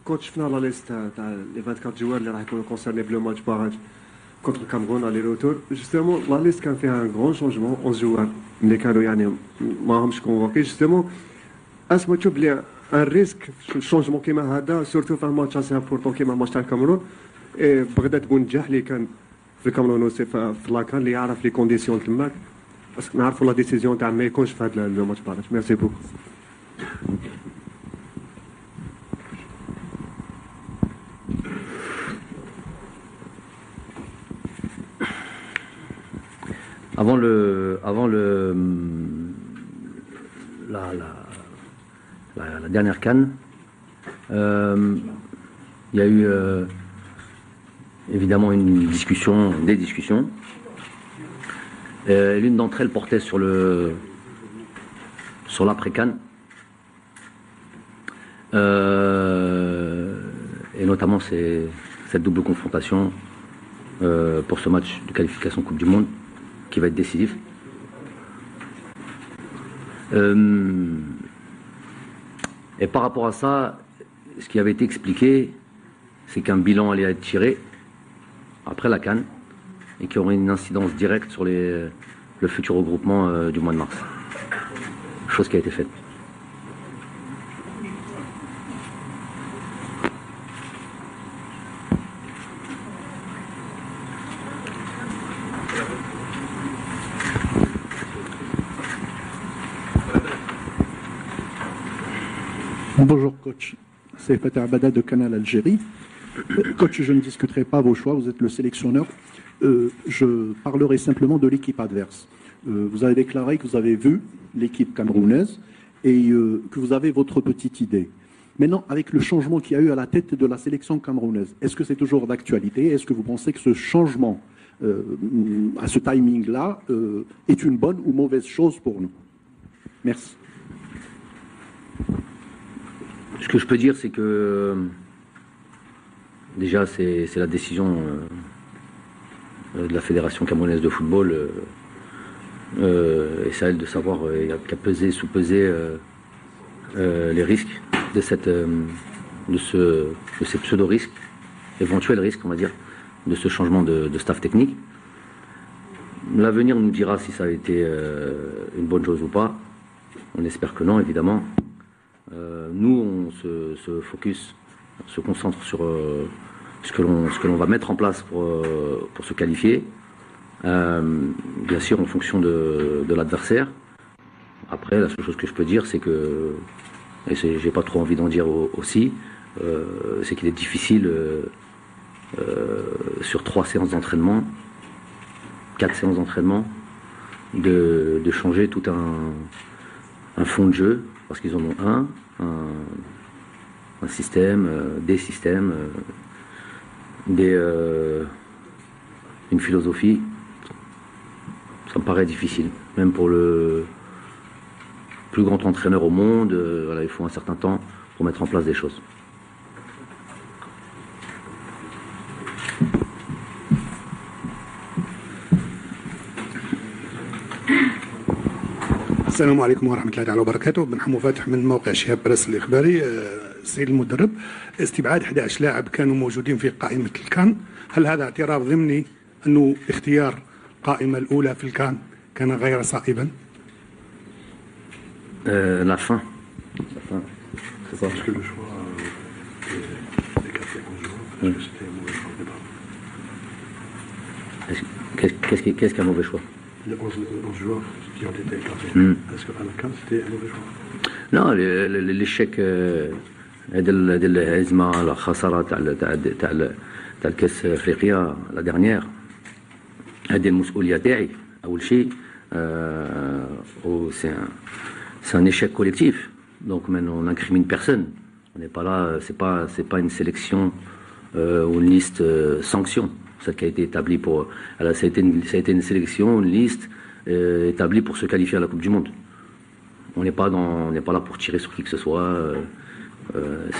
كنت شفنا لا ليست تاع لي 24 جوار اللي راح يكونوا كونسيرني بلو ماتش باراج كونتر الكاميرون على روتور جوستومون لا ليست كان فيها ان غران شونجمون 11 جوار اللي كانوا يعني ما همش كونفوكي جوستومون اسمو تشوف بلي ان ريسك شونجمون كيما هذا سورتو في ماتش اسي امبورطون كيما الماتش تاع الكاميرون بغداد بونجاح اللي كان في الكاميرون وسي في لاكان اللي يعرف لي كونديسيون تماك باسكو نعرفوا لا ديسيزيون تاع ما يكونش في هذا لو ماتش باراج ميرسي بوكو. Avant la dernière CAN, il y a eu évidemment des discussions. L'une d'entre elles portait sur l'après-CAN, et notamment cette double confrontation pour ce match de qualification Coupe du Monde qui va être décisif. Et par rapport à ça, ce qui avait été expliqué, c'est qu'un bilan allait être tiré après la CAN et qu'il y aurait une incidence directe sur le futur regroupement du mois de mars. Chose qui a été faite. Bonjour coach, c'est Fatah Abada de Canal Algérie. Coach, je ne discuterai pas vos choix, vous êtes le sélectionneur. Je parlerai simplement de l'équipe adverse. Vous avez déclaré que vous avez vu l'équipe camerounaise et que vous avez votre petite idée. Maintenant, avec le changement qu'il y a eu à la tête de la sélection camerounaise, est-ce que c'est toujours d'actualité? Est-ce que vous pensez que ce changement, à ce timing-là, est une bonne ou mauvaise chose pour nous? Merci. Ce que je peux dire, c'est que déjà, c'est la décision de la Fédération camerounaise de football, et c'est à elle de savoir, qu'à peser, sous-peser les risques de ces pseudo-risques, éventuels risques, on va dire, de ce changement de staff technique. L'avenir nous dira si ça a été une bonne chose ou pas. On espère que non, évidemment. Nous, on se concentre sur ce que l'on va mettre en place pour se qualifier. Bien sûr, en fonction de l'adversaire. Après, la seule chose que je peux dire, c'est que, et j'ai pas trop envie d'en dire aussi, c'est qu'il est difficile sur 3 séances d'entraînement, 4 séances d'entraînement, de changer tout un fond de jeu, parce qu'ils en ont un système, des systèmes, une philosophie. Ça me paraît difficile, même pour le plus grand entraîneur au monde. Voilà, il faut un certain temps pour mettre en place des choses. السلام عليكم ورحمة الله تعالى وبركاته. بن حمو فاتح من موقع شهاب برس الإخباري. السيد المدرب، استبعاد 11 لاعب كانوا موجودين في قائمة الكان، هل هذا اعتراف ضمني أنه اختيار القائمة الأولى في الكان كان غير صائبا؟ La fin. C'est parce que le choix des 4 joueurs, est-ce que c'était un mauvais choix au départ? Qu'est-ce qu'un mauvais choix? Les 11 joueurs qui ont été écartés. Est-ce qu'à la CAN, c'était un mauvais choix? Non, l'échec هذا الهزيمة الخسارة تاع الكاس افريقيا لا ديرنيير، هذه المسؤولية تاعي أول شيء. C'est un échec collectif. Donc maintenant, on n'incrimine personne. On n'est pas là, c'est pas une sélection ou une liste sanction, celle qui a été établie pour. Alors, ça a été une sélection, une liste établie pour se qualifier à la Coupe du Monde. On n'est pas là pour tirer sur qui que ce soit,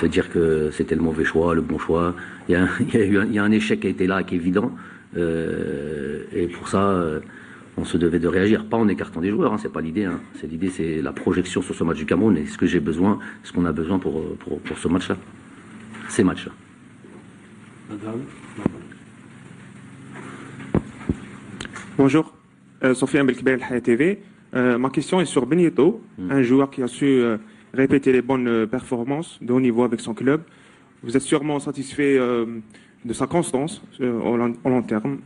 se dire que c'était le mauvais choix, le bon choix. Il y a un échec qui a été là, qui est évident, et pour ça. On se devait de réagir, pas en écartant des joueurs, hein, c'est pas l'idée. Hein. L'idée, c'est la projection sur ce match du Cameroun et ce que j'ai besoin, ce qu'on a besoin pour ce match-là. ces matchs-là. Madame. Bonjour, Sofiane Belkbel, Haya TV. Ma question est sur Benito, un joueur qui a su répéter les bonnes performances de haut niveau avec son club. Vous êtes sûrement satisfait de sa constance au long terme.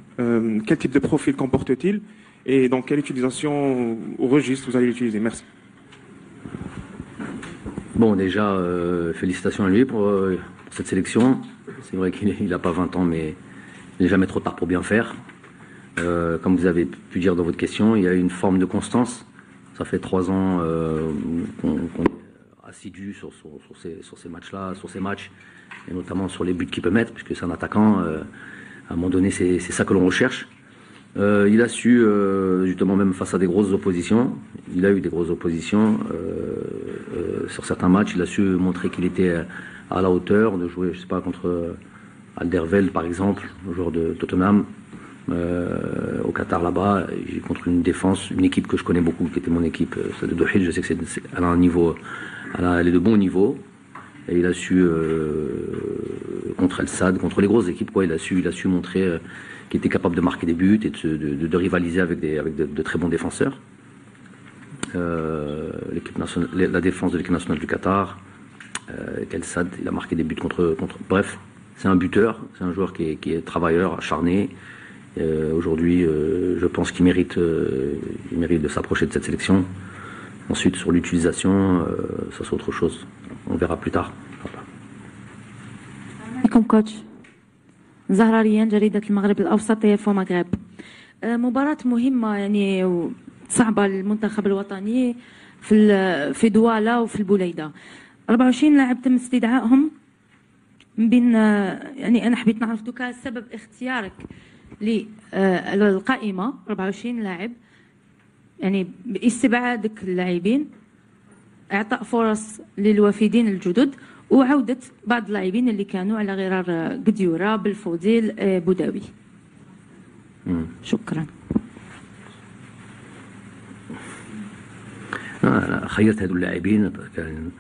Quel type de profil comporte-t-il et dans quelle utilisation au registre vous allez l'utiliser? Merci. Bon, déjà, félicitations à lui pour cette sélection. C'est vrai qu'il n'a pas 20 ans, mais il n'est jamais trop tard pour bien faire. Comme vous avez pu dire dans votre question, il y a une forme de constance. Ça fait 3 ans qu'on est assidu sur ces matchs-là, sur ces matchs, et notamment sur les buts qu'il peut mettre, puisque c'est un attaquant. À un moment donné, c'est ça que l'on recherche. Il a su, justement, même face à des grosses oppositions, il a eu des grosses oppositions sur certains matchs, il a su montrer qu'il était à la hauteur de jouer, je sais pas, contre Alderweireld, par exemple, le joueur de Tottenham, au Qatar là-bas, contre une défense, une équipe que je connais beaucoup, qui était mon équipe, celle de Dohil. Je sais que elle a un niveau, elle est de bon niveau, et il a su contre El Sad, contre les grosses équipes, quoi, il a su montrer qu'il était capable de marquer des buts et de rivaliser avec de très bons défenseurs. L'équipe nationale, la défense de l'équipe nationale du Qatar, El Sad, il a marqué des buts contre. Bref, c'est un buteur, c'est un joueur qui est travailleur, acharné. Aujourd'hui, je pense qu'il mérite de s'approcher de cette sélection. Ensuite, sur l'utilisation, ça c'est autre chose. On verra plus tard. عليكم كوتش. زهرة ريان، جريدة المغرب الأوسط يافا مغرب. مباراة مهمة يعني وصعبة للمنتخب الوطني في دوالا وفي البوليدة. 24 لاعب تم استدعائهم من بين يعني أنا حبيت نعرف دوكا سبب اختيارك للقائمة 24 لاعب، يعني باستبعادك اللاعبين، إعطاء فرص للوافدين الجدد وعودة بعض اللاعبين اللي كانوا على غرار قديورة، بالفوديل، بوداوي. شكرا. خيرت هذو اللاعبين كان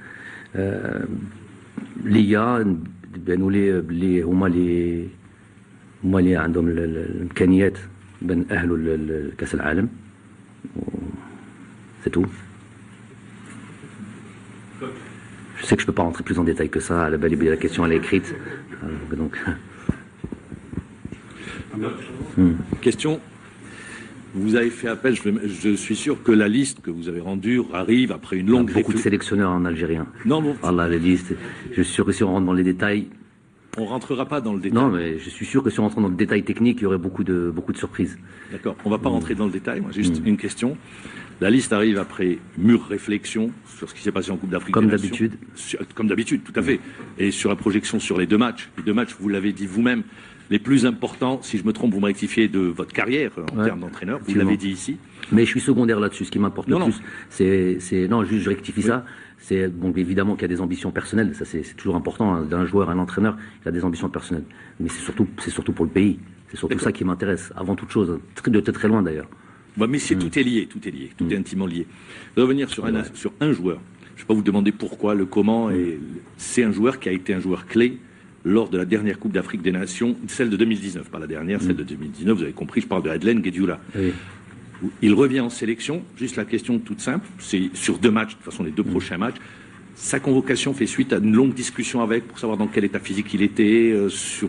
ليا بانوا لي بلي هما اللي عندهم الامكانيات بان اهلوا لكاس العالم. C'est tout. Je sais que je ne peux pas rentrer plus en détail que ça. La question elle est écrite. Donc. Question. Vous avez fait appel, je suis sûr que la liste que vous avez rendue arrive après une longue réflexion. Beaucoup de sélectionneurs en algérien. Non, bon. Allah, la liste. Je suis sûr que si on rentre dans les détails. On ne rentrera pas dans le détail. Non, mais je suis sûr que si on rentre dans le détail technique, il y aurait beaucoup de surprises. D'accord. On ne va pas rentrer dans le détail. Moi, juste une question. La liste arrive après mûre réflexion sur ce qui s'est passé en Coupe d'Afrique des Nations. Comme d'habitude, tout à fait. Et sur la projection sur les deux matchs. Les deux matchs, vous l'avez dit vous-même, les plus importants, si je me trompe, vous me rectifiez, de votre carrière en termes d'entraîneur. Vous l'avez dit ici. Mais je suis secondaire là-dessus. Ce qui m'importe le plus, c'est... Non, juste je rectifie ça. C'est bon, évidemment qu'il y a des ambitions personnelles. Ça, c'est toujours important. Hein, d'un joueur, un entraîneur, il a des ambitions personnelles. Mais c'est surtout pour le pays. C'est surtout ça qui m'intéresse, avant toute chose. De très loin, d'ailleurs. Bah, mais tout est lié, tout est intimement lié. Je vais revenir sur un joueur. Je ne vais pas vous demander pourquoi, le comment. C'est un joueur qui a été un joueur clé lors de la dernière Coupe d'Afrique des Nations, celle de 2019, pas la dernière, celle de 2019. Vous avez compris, je parle de Adlen Guedioula. Oui. Il revient en sélection. Juste la question toute simple, c'est sur 2 matchs, de toute façon les 2 prochains matchs. Sa convocation fait suite à une longue discussion avec pour savoir dans quel état physique il était,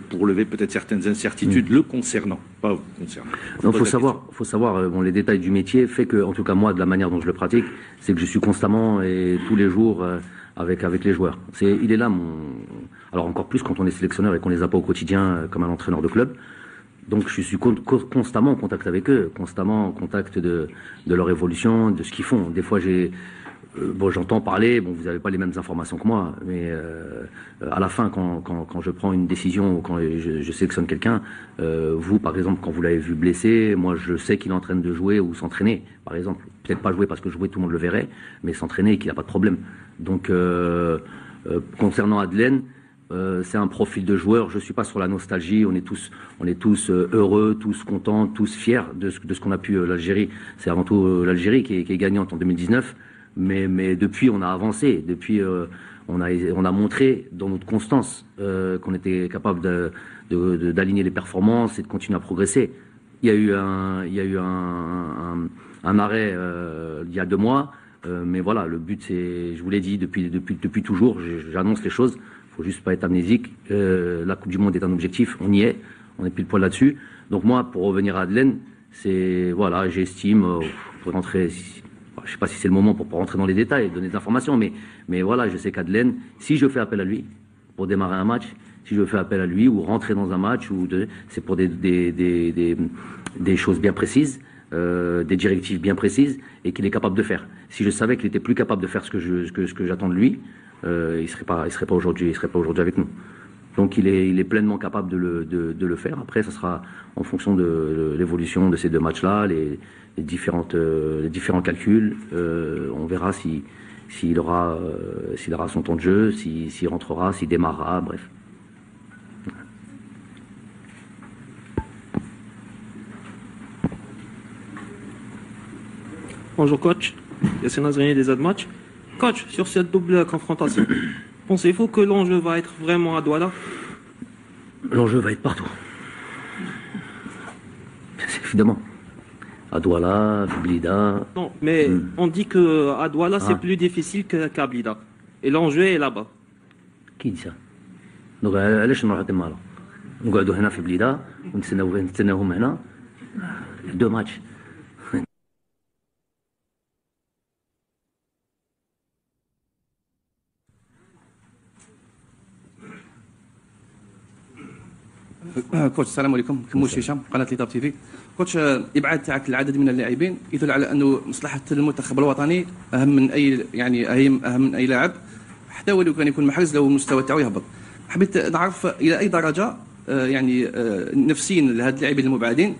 pour lever peut-être certaines incertitudes le concernant, pas vous concernant. Non, faut savoir bon, les détails du métier fait que, en tout cas moi, de la manière dont je le pratique, c'est que je suis constamment et tous les jours avec les joueurs. Il est là alors encore plus quand on est sélectionneur et qu'on les a pas au quotidien comme un entraîneur de club. Donc je suis constamment en contact avec eux, constamment en contact de leur évolution, de ce qu'ils font. Des fois j'entends parler, vous n'avez pas les mêmes informations que moi, mais à la fin, quand je prends une décision ou quand je sélectionne quelqu'un, vous, par exemple, quand vous l'avez vu blessé, moi, je sais qu'il est en train de jouer ou s'entraîner, par exemple. Peut-être pas jouer parce que jouer, tout le monde le verrait, mais s'entraîner et qu'il n'a pas de problème. Donc, concernant Adlen, c'est un profil de joueur. Je suis pas sur la nostalgie. On est tous heureux, tous contents, tous fiers de ce qu'on a pu l'Algérie. C'est avant tout l'Algérie qui est gagnante en 2019. Mais depuis, on a avancé. Depuis, on a montré dans notre constance qu'on était capable d'aligner les performances et de continuer à progresser. Il y a eu un arrêt il y a 2 mois, mais voilà, le but c'est, je vous l'ai dit depuis toujours, j'annonce les choses. Il faut juste pas être amnésique. La Coupe du Monde est un objectif, on y est, on est pile poil là-dessus. Donc moi, pour revenir à Adelaine, c'est voilà, j'estime pour rentrer. Je ne sais pas si c'est le moment pour rentrer dans les détails, donner des informations, mais voilà, je sais qu'Adelaine, si je fais appel à lui pour démarrer un match, si je fais appel à lui ou rentrer dans un match, c'est pour des choses bien précises, des directives bien précises et qu'il est capable de faire. Si je savais qu'il était plus capable de faire ce que j'attends de lui, il serait pas aujourd'hui avec nous. Donc il est pleinement capable de le faire. Après, ça sera en fonction de l'évolution de ces 2 matchs-là, les différents calculs. On verra s'il aura son temps de jeu, s'il rentrera, s'il démarrera, bref. Bonjour coach, Yassine Nazrini des AdMatch. Coach, sur cette double confrontation, pensez-vous que l'enjeu va être vraiment à Douala? L'enjeu va être partout. Évidemment. À Douala, Blida. Non, mais on dit que à Douala c'est plus difficile qu'à Blida. Et l'enjeu est là-bas. Qui dit ça? Donc علاش نروحوا تما alors نقعدوا هنا في بليده ونستناوهم هنا 2 ماتش. كوتش السلام عليكم، كموش هشام قناه ليطاب تي في. كوتش ابعاد تاعك العدد من اللاعبين يدل على انه مصلحه المنتخب الوطني اهم من اي اهم من اي لاعب، حتى ولو كان يكون محرز لو المستوى تاعو يهبط. حبيت نعرف الى اي درجه نفسيا لهاد اللاعبين المبعدين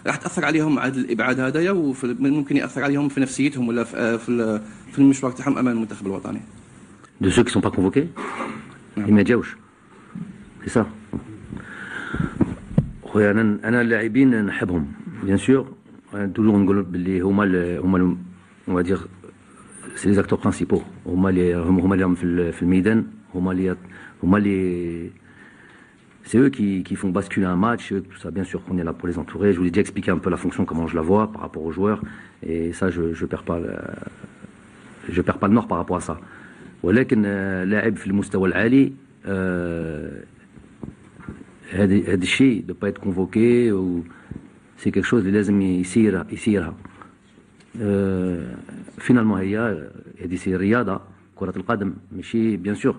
راح تاثر عليهم عاد الابعاد هذايا، وممكن ياثر عليهم في نفسيتهم ولا في المشوار تاعهم امام المنتخب الوطني. De ceux qui sont pas convoqués, ils ما جاوش. C'est ça. خويا انا اللاعبين نحبهم بيان سور، توجور نقول باللي هما on va dire c'est les acteurs principaux، هما اللي في الميدان، هما اللي c'est eux qui font basculer un match, tout ça. Bien sûr qu'on est là pour les entourer. Je vous ai déjà expliqué un peu la fonction, comment je la vois par rapport aux joueurs, et ça je perds pas le nord par rapport à ça. ولكن لاعب في المستوى العالي هذا الشيء de pas être convoqué ou c'est quelque chose اللي لازم يسيرها. finalement هذه سي الرياضة، كرة القدم ماشي bien sûr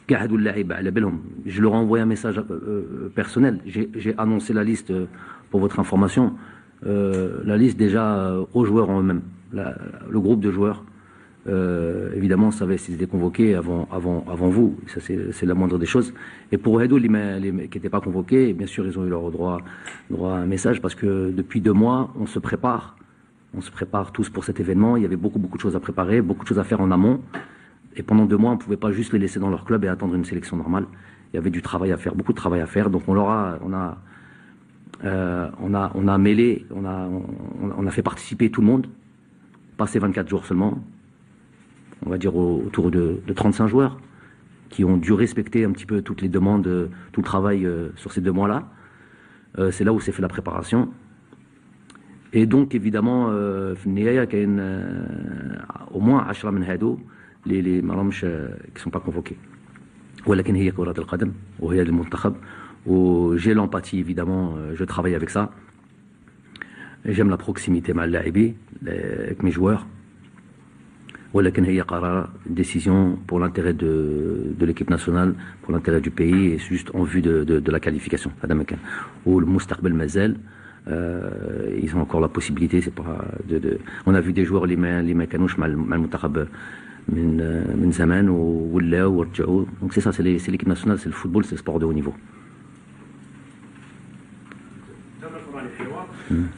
كاع هادو اللاعب على بالهم. Je leur ai envoyé un message personnel. J'ai annoncé la liste pour votre information. La liste déjà aux joueurs en eux-mêmes. Le groupe de joueurs évidemment savait s'ils étaient convoqués avant vous. Ça c'est la moindre des choses. Et pour Hedo qui n'étaient pas convoqués, bien sûr ils ont eu leur droit à un message, parce que depuis 2 mois on se prépare tous pour cet événement. Il y avait beaucoup de choses à préparer, beaucoup de choses à faire en amont. Et pendant 2 mois, on ne pouvait pas juste les laisser dans leur club et attendre une sélection normale. Il y avait du travail à faire, beaucoup de travail à faire. Donc on a mêlé, on a fait participer tout le monde, passé 24 jours seulement, on va dire autour de 35 joueurs, qui ont dû respecter un petit peu toutes les demandes, tout le travail sur ces 2 mois-là. C'est là où s'est fait la préparation. Et donc évidemment, il y a au moins 10 من هادو اللي ما راهمش qui sont pas convoqués. ولكن هي كرة القدم وهي المنتخب، و j'ai l'empathie évidemment, je travaille avec ça. J'aime la proximité مع اللاعبين avec mes joueurs. ولكن هي قرار décision pour l'intérêt de l'équipe nationale, pour l'intérêt du pays, et juste en vue de la qualification. هذا ما كان. والمستقبل مازال. Ils ont encore la possibilité, c'est pas on a vu des joueurs اللي ما كانوش مع المنتخب من زمان ولاو ورجعوا. Donc c'est ça, c'est l'équipe nationale, c'est le football, c'est le sport de haut niveau.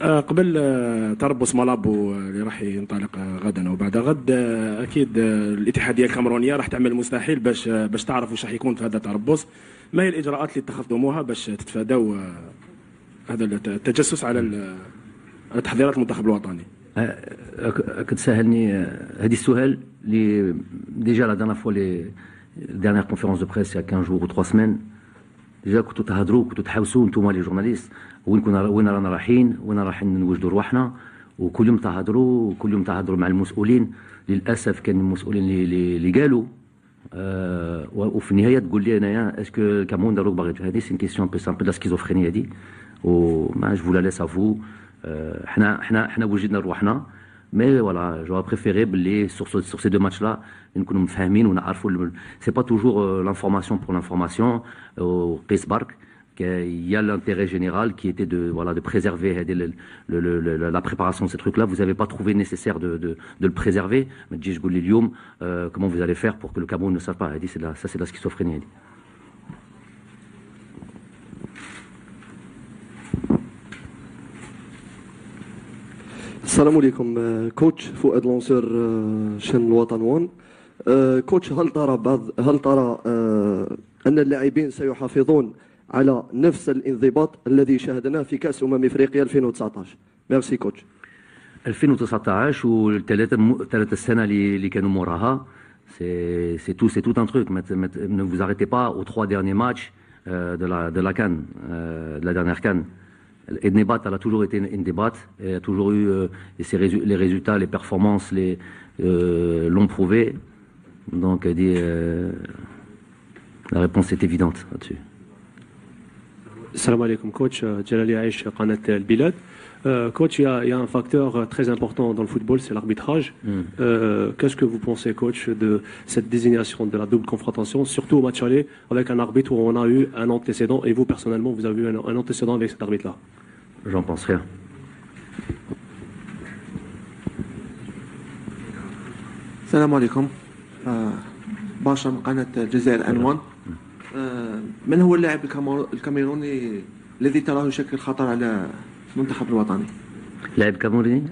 قبل تربص مالابو اللي راح ينطلق غدا وبعد غد، اكيد الاتحاديه الكاميرونيه راح تعمل المستحيل باش تعرف واش راح يكون في هذا التربص. ما هي الاجراءات اللي اتخذتموها باش تتفادوا هذا التجسس على تحضيرات المنتخب الوطني؟ كتساهلني هذه السؤال اللي ديجا لا دانا فوا لي dernière conférence de presse il y a 15 jours ou 3 semaines ديجا كنتوا تهضروا كنتوا تحاوسوا نتوما لي جورناليست وين رانا رايحين وين رايحين نوجدوا رواحنا وكل يوم تهضروا وكل يوم تهضروا مع المسؤولين للاسف كان المسؤولين اللي قالوا وفي النهايه تقول لي انايا اسكو الكاميرون داروك باغي هذه سي كيسيون بي سامبل لا سكيزوفريني هذه وما جو لا ليس افو حنا وجدنا رواحنا مي فوالا جو بريفيري باللي سور سي دو ماتش لا نكونوا مفاهمين ونعرفوا سي با توجور لانفورماسيون بور لانفورماسيون قيس برك il y a l'intérêt général qui était de préserver la préparation de ces trucs-là. Vous n'avez pas trouvé nécessaire de le préserver. Mais je dis, comment vous allez faire pour que le Cameroun ne sache pas. Ça, c'est la schizophrénie. السلام عليكم كوتش فؤاد لونسور شان الوطن وان كوتش هل ترى أن اللاعبين سيحافظون على نفس الانضباط الذي شاهدناه في كأس افريقيا 2019 ميرسي كوتش 2019 والثلاث السنه اللي كانوا موراها c'est tout un truc ne vous arrêtez pas aux 3 derniers matchs de la CAN de la dernière CAN. Et Nebat, elle a toujours été une débat, elle a toujours eu les résultats, les performances l'ont prouvé. Donc elle dit la réponse est évidente là-dessus. Salam alaikum coach, Djalali Aïch, Qanat El-Bilad. Coach, il y a un facteur très important dans le football, c'est l'arbitrage. Qu'est-ce que vous pensez, coach, de cette désignation de la double confrontation, surtout au match aller, avec un arbitre où on a eu un antécédent, et vous personnellement, vous avez eu un antécédent avec cet arbitre-là? J'en pense rien. Salam alaikum. باشا من قناة الجزائر أنوان. من هو اللاعب الكاميروني الذي تراه يشكل خطر على المنتخب الوطني؟ لاعب كاميروني؟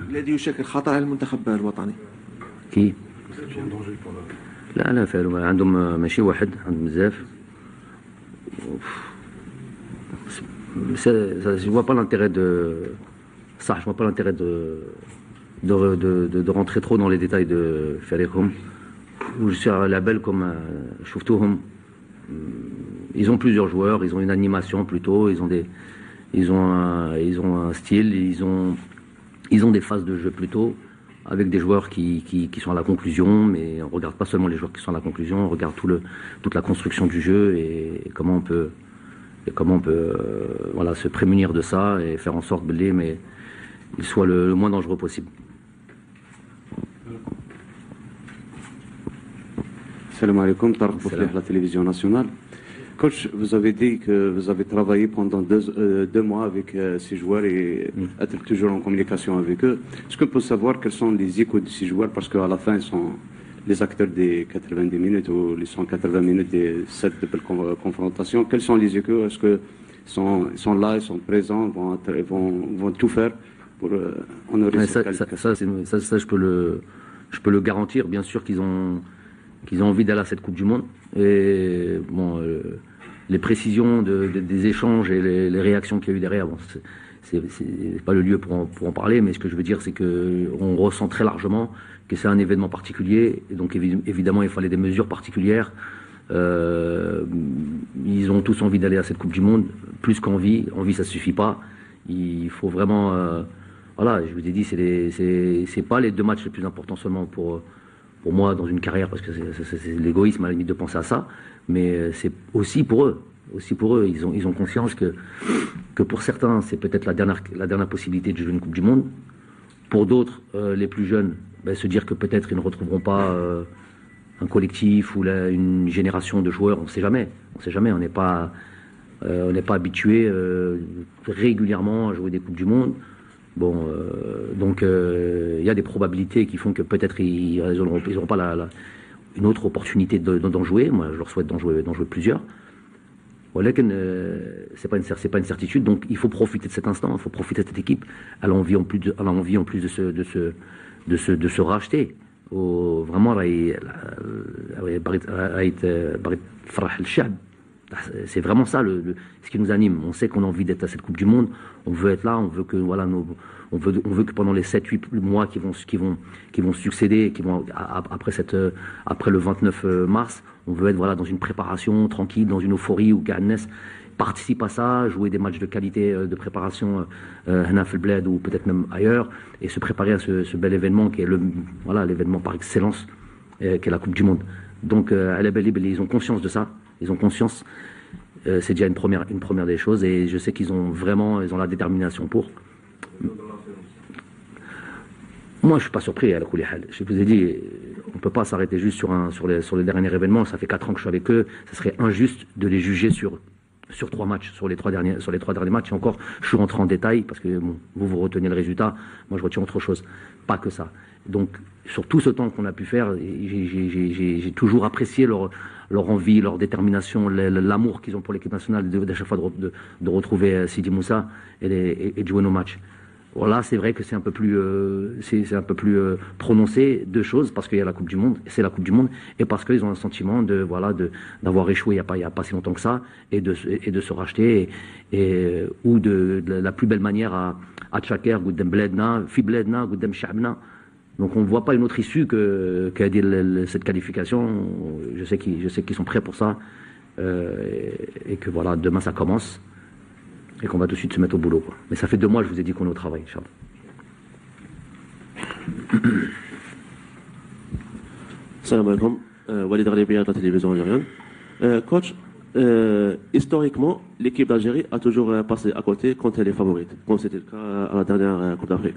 الذي يشكل خطر على المنتخب الوطني. كي؟ لا فعلوا عندهم ماشي واحد عندهم بزاف. Je vois pas l'intérêt de rentrer trop dans les détails de Ferreira. Je suis à la belle comme Chouftoum. Ils ont plusieurs joueurs, ils ont une animation plutôt, ils ont un style, ils ont des phases de jeu plutôt, avec des joueurs qui sont à la conclusion, mais on regarde pas seulement les joueurs qui sont à la conclusion, on regarde toute la construction du jeu et comment on peut se prémunir de ça et faire en sorte mais il soit le moins dangereux possible. Salam alaikum, Tarek Bouflih, la télévision nationale. Coach, vous avez dit que vous avez travaillé pendant 2 mois avec ces joueurs et être toujours en communication avec eux. Est-ce qu'on peut savoir quels sont les échos de ces joueurs? Parce qu'à la fin, ils sont les acteurs des 90 minutes ou les 180 minutes de cette double confrontation. Quels sont les échos? Est-ce qu'ils sont là, ils sont présents, vont tout faire pour honorer cette qualification? Ça, je peux le garantir. Bien sûr qu'ils ont envie d'aller à cette Coupe du Monde. Et bon, les précisions des échanges et les réactions qu'il y a eu derrière, bon, c'est pas le lieu pour en parler, mais ce que je veux dire, c'est qu'on ressent très largement que c'est un événement particulier, et donc évidemment il fallait des mesures particulières. Ils ont tous envie d'aller à cette Coupe du Monde, plus qu'envie. Envie, ça suffit pas. Il faut vraiment, voilà, je vous ai dit, c'est pas les 2 matchs les plus importants seulement pour moi dans une carrière, parce que c'est l'égoïsme à la limite de penser à ça, mais c'est aussi pour eux. Ils ont conscience que pour certains, c'est peut-être la dernière possibilité de jouer une Coupe du Monde. Pour d'autres, les plus jeunes, se dire que peut-être ils ne retrouveront pas un collectif ou une génération de joueurs, on ne sait jamais. On n'est pas habitué régulièrement à jouer des Coupes du Monde. Bon, donc il y a des probabilités qui font que peut-être ils n'auront pas une autre opportunité d'en jouer. Moi, je leur souhaite d'en jouer plusieurs. Voilà, c'est pas une certitude. Donc, il faut profiter de cet instant. Il faut profiter de cette équipe. Elle a envie en plus de se racheter. Vraiment, فرح الشعب C'est vraiment ça ce qui nous anime. On sait qu'on a envie d'être à cette Coupe du Monde. On veut être là. On veut que voilà, on veut que pendant les 7-8 mois qui vont succéder, après le 29 mars, on veut être voilà dans une préparation tranquille, dans une euphorie où Ganes participe à ça, jouer des matchs de qualité de préparation Hana Fil Bled ou peut-être même ailleurs, et se préparer à ce bel événement qui est l'événement par excellence qui est la Coupe du Monde. Donc ils ont conscience de ça. Ils ont conscience, c'est déjà une première des choses, et je sais qu'ils ont la détermination pour. Moi, je suis pas surpris à la Koulikhal. Je vous ai dit, on peut pas s'arrêter juste sur les derniers événements. Ça fait 4 ans que je suis avec eux. Ça serait injuste de les juger sur 3 matchs, sur les 3 derniers matchs. Et encore, je suis rentré en détail parce que bon, vous retenez le résultat. Moi, je retiens autre chose, pas que ça. Donc, sur tout ce temps qu'on a pu faire, j'ai toujours apprécié leur envie, leur détermination, l'amour qu'ils ont pour l'équipe nationale, de chaque fois de retrouver Sidi Moussa et de jouer nos matchs. Voilà, c'est vrai que c'est un peu plus prononcé, 2 choses, parce qu'il y a la Coupe du Monde, c'est la Coupe du Monde, et parce qu'ils ont un sentiment d'avoir échoué il y a pas si longtemps que ça, et de se racheter, ou de la plus belle manière à Tchaker, Goudem Bledna, Fi Bledna, Goudem Shabna. Donc on ne voit pas une autre issue que cette qualification. Je sais qu'ils sont prêts pour ça, et que voilà, demain ça commence. Et qu'on va tout de suite se mettre au boulot, quoi. Mais ça fait 2 mois, je vous ai dit qu'on est au travail, Inch'Allah. Salam alaikum, Walid Ralibiya de la télévision algérienne. Coach, historiquement, l'équipe d'Algérie a toujours passé à côté quand elle est favorite, comme c'était le cas à la dernière Coupe d'Afrique.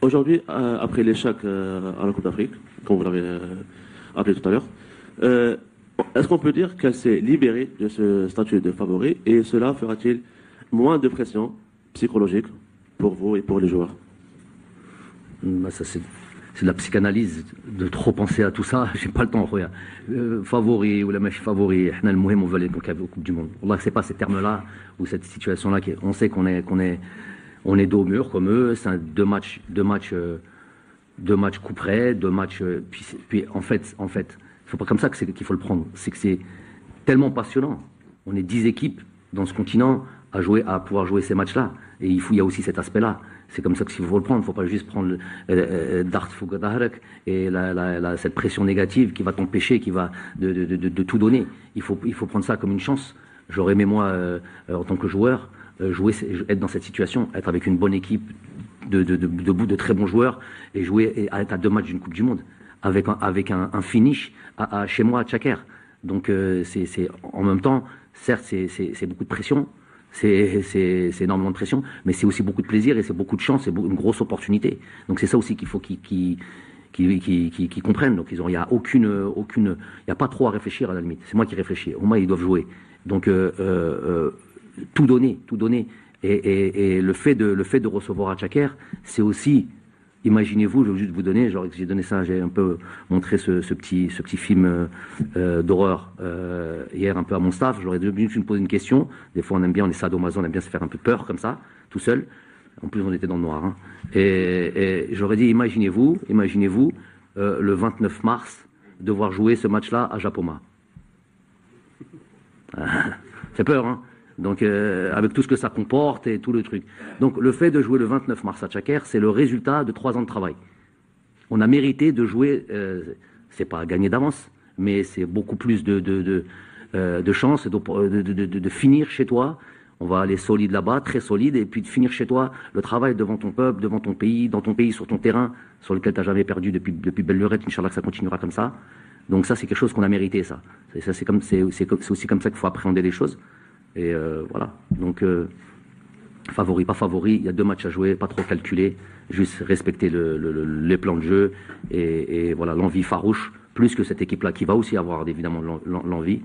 Aujourd'hui, après l'échec à la Coupe d'Afrique, comme vous l'avez appelé tout à l'heure, est-ce qu'on peut dire qu'elle s'est libérée de ce statut de favori, et cela fera-t-il moins de pression psychologique pour vous et pour les joueurs? Ça, c'est de la psychanalyse, de trop penser à tout ça. J'ai pas le temps. Favori ou la mèche favori, on veut aller au Coupe du Monde. C'est pas ces termes-là ou cette situation-là. On sait qu'on est dos au mur comme eux. C'est 2 matchs coup près, 2 matchs. Puis en fait, c'est pas comme ça qu'il faut le prendre. C'est que c'est tellement passionnant. On est 10 équipes dans ce continent à pouvoir jouer ces matchs-là. Et il y a aussi cet aspect-là. C'est comme ça qu'il faut le prendre. Il ne faut pas juste prendre Dart Fougadahrak et cette pression négative qui va t'empêcher, qui va de tout donner. Il faut prendre ça comme une chance. J'aurais aimé, moi, en tant que joueur, être dans cette situation, être avec une bonne équipe de très bons joueurs et jouer et être à 2 matchs d'une Coupe du Monde avec un finish chez moi à Tchaker. Donc c'est en même temps, certes, c'est beaucoup de pression. C'est énormément de pression, mais c'est aussi beaucoup de plaisir et c'est beaucoup de chance, c'est une grosse opportunité. Donc c'est ça aussi qu'il faut qu'ils comprennent. Donc il y a pas trop à réfléchir à la limite. C'est moi qui réfléchis. Au moins ils doivent jouer. Donc tout donner. Et le fait de recevoir à Tchaker, c'est aussi, imaginez-vous, je vais juste vous donner, j'ai donné ça, j'ai un peu montré ce petit film d'horreur hier un peu à mon staff. J'aurais dû me poser une question. Des fois on est sadomaso, on aime bien se faire un peu peur comme ça, tout seul. En plus on était dans le noir. Hein. Et j'aurais dit, imaginez-vous le 29 mars devoir jouer ce match-là à Japoma. C'est peur, hein. Donc avec tout ce que ça comporte et tout le truc. Donc le fait de jouer le 29 mars à Tchaker, c'est le résultat de 3 ans de travail. On a mérité de jouer, c'est pas gagner d'avance, mais c'est beaucoup plus de chance de finir chez toi. On va aller solide là-bas, très solide, et puis de finir chez toi le travail devant ton peuple, devant ton pays, dans ton pays, sur ton terrain, sur lequel tu n'as jamais perdu depuis belle lurette. Inch'Allah que ça continuera comme ça. Donc ça, c'est quelque chose qu'on a mérité, ça. C'est aussi comme ça qu'il faut appréhender les choses. Et voilà. Donc favori, pas favori, il y a 2 matchs à jouer, pas trop calculer, juste respecter les plans de jeu et voilà, l'envie farouche, plus que cette équipe-là qui va aussi avoir évidemment l'envie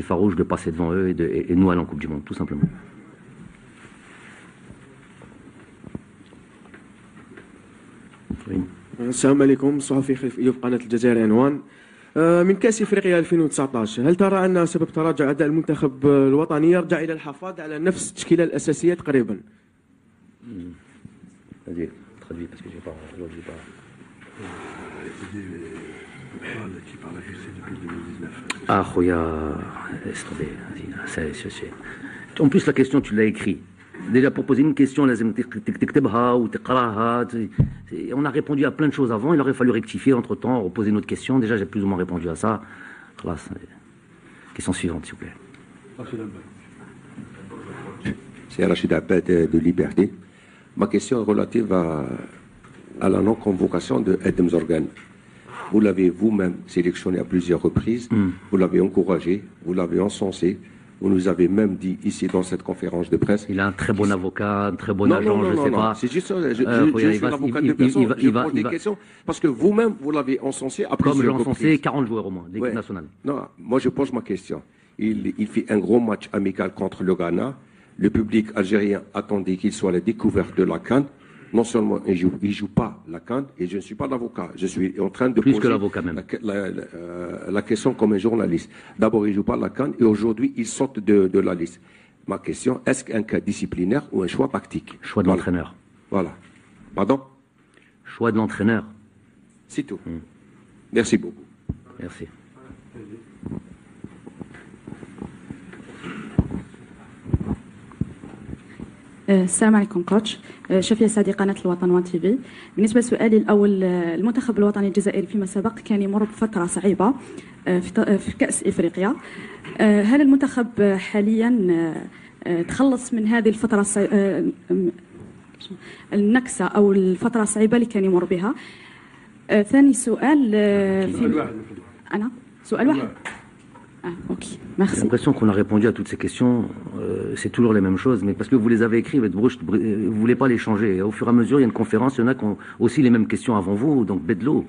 farouche de passer devant eux et nous aller en Coupe du Monde, tout simplement. Oui. Assalamu alaikum, صحفي خليف أيوب قناة الجزائر عنوان. من كأس افريقيا 2019 هل ترى ان سبب تراجع اداء المنتخب الوطني يرجع الى الحفاظ على نفس التشكيله الاساسيه تقريبا؟ Ah, Khoya, laisse tomber. En plus, la question, tu l'as écrite. Déjà, pour poser une question, on a répondu à plein de choses avant. Il aurait fallu rectifier entre-temps, reposer une autre question. Déjà, j'ai plus ou moins répondu à ça. Question suivante, s'il vous plaît. C'est Rachid Abed de Liberté. Ma question est relative à la non-convocation de Edem Zorgan. Vous l'avez vous-même sélectionné à plusieurs reprises, vous l'avez encouragé, vous l'avez encensé, vous nous avez même dit ici dans cette conférence de presse. Il a un très bon avocat, un très bon agent, je ne sais pas. C'est juste ça, je suis un avocat de personne, je pose des questions, parce que vous-même, vous l'avez encensé à plusieurs reprises. Comme j'ai encensé 40 joueurs au moins, d'équipe nationale. Non, moi je pose ma question. Il fait un gros match amical contre le Ghana. Le public algérien attendait qu'il soit la découverte de la CAN. Non seulement il joue pas la CAN, et je ne suis pas l'avocat. Je suis en train de poser la question comme un journaliste. D'abord, il joue pas la CAN, et aujourd'hui, il saute de la liste. Ma question, est-ce qu'un cas disciplinaire ou un choix tactique? Choix de l'entraîneur. Voilà. Pardon? Choix de l'entraîneur. C'est tout. Merci beaucoup. Merci. السلام عليكم كوتش شفية سعدي قناة الوطن 1 تي في. بالنسبة لسؤالي الأول، المنتخب الوطني الجزائري فيما سبق كان يمر بفترة صعيبة في كأس إفريقيا. هل المنتخب حاليا تخلص من هذه الفترة النكسة أو الفترة الصعيبة اللي كان يمر بها؟ ثاني سؤال أنا سؤال واحد. J'ai l'impression qu'on a répondu à toutes ces questions. C'est toujours les mêmes choses, mais parce que vous les avez écrites, vous ne voulez pas les changer. Au fur et à mesure, il y a une conférence, il y en a qui ont aussi les mêmes questions avant vous, donc bedlo.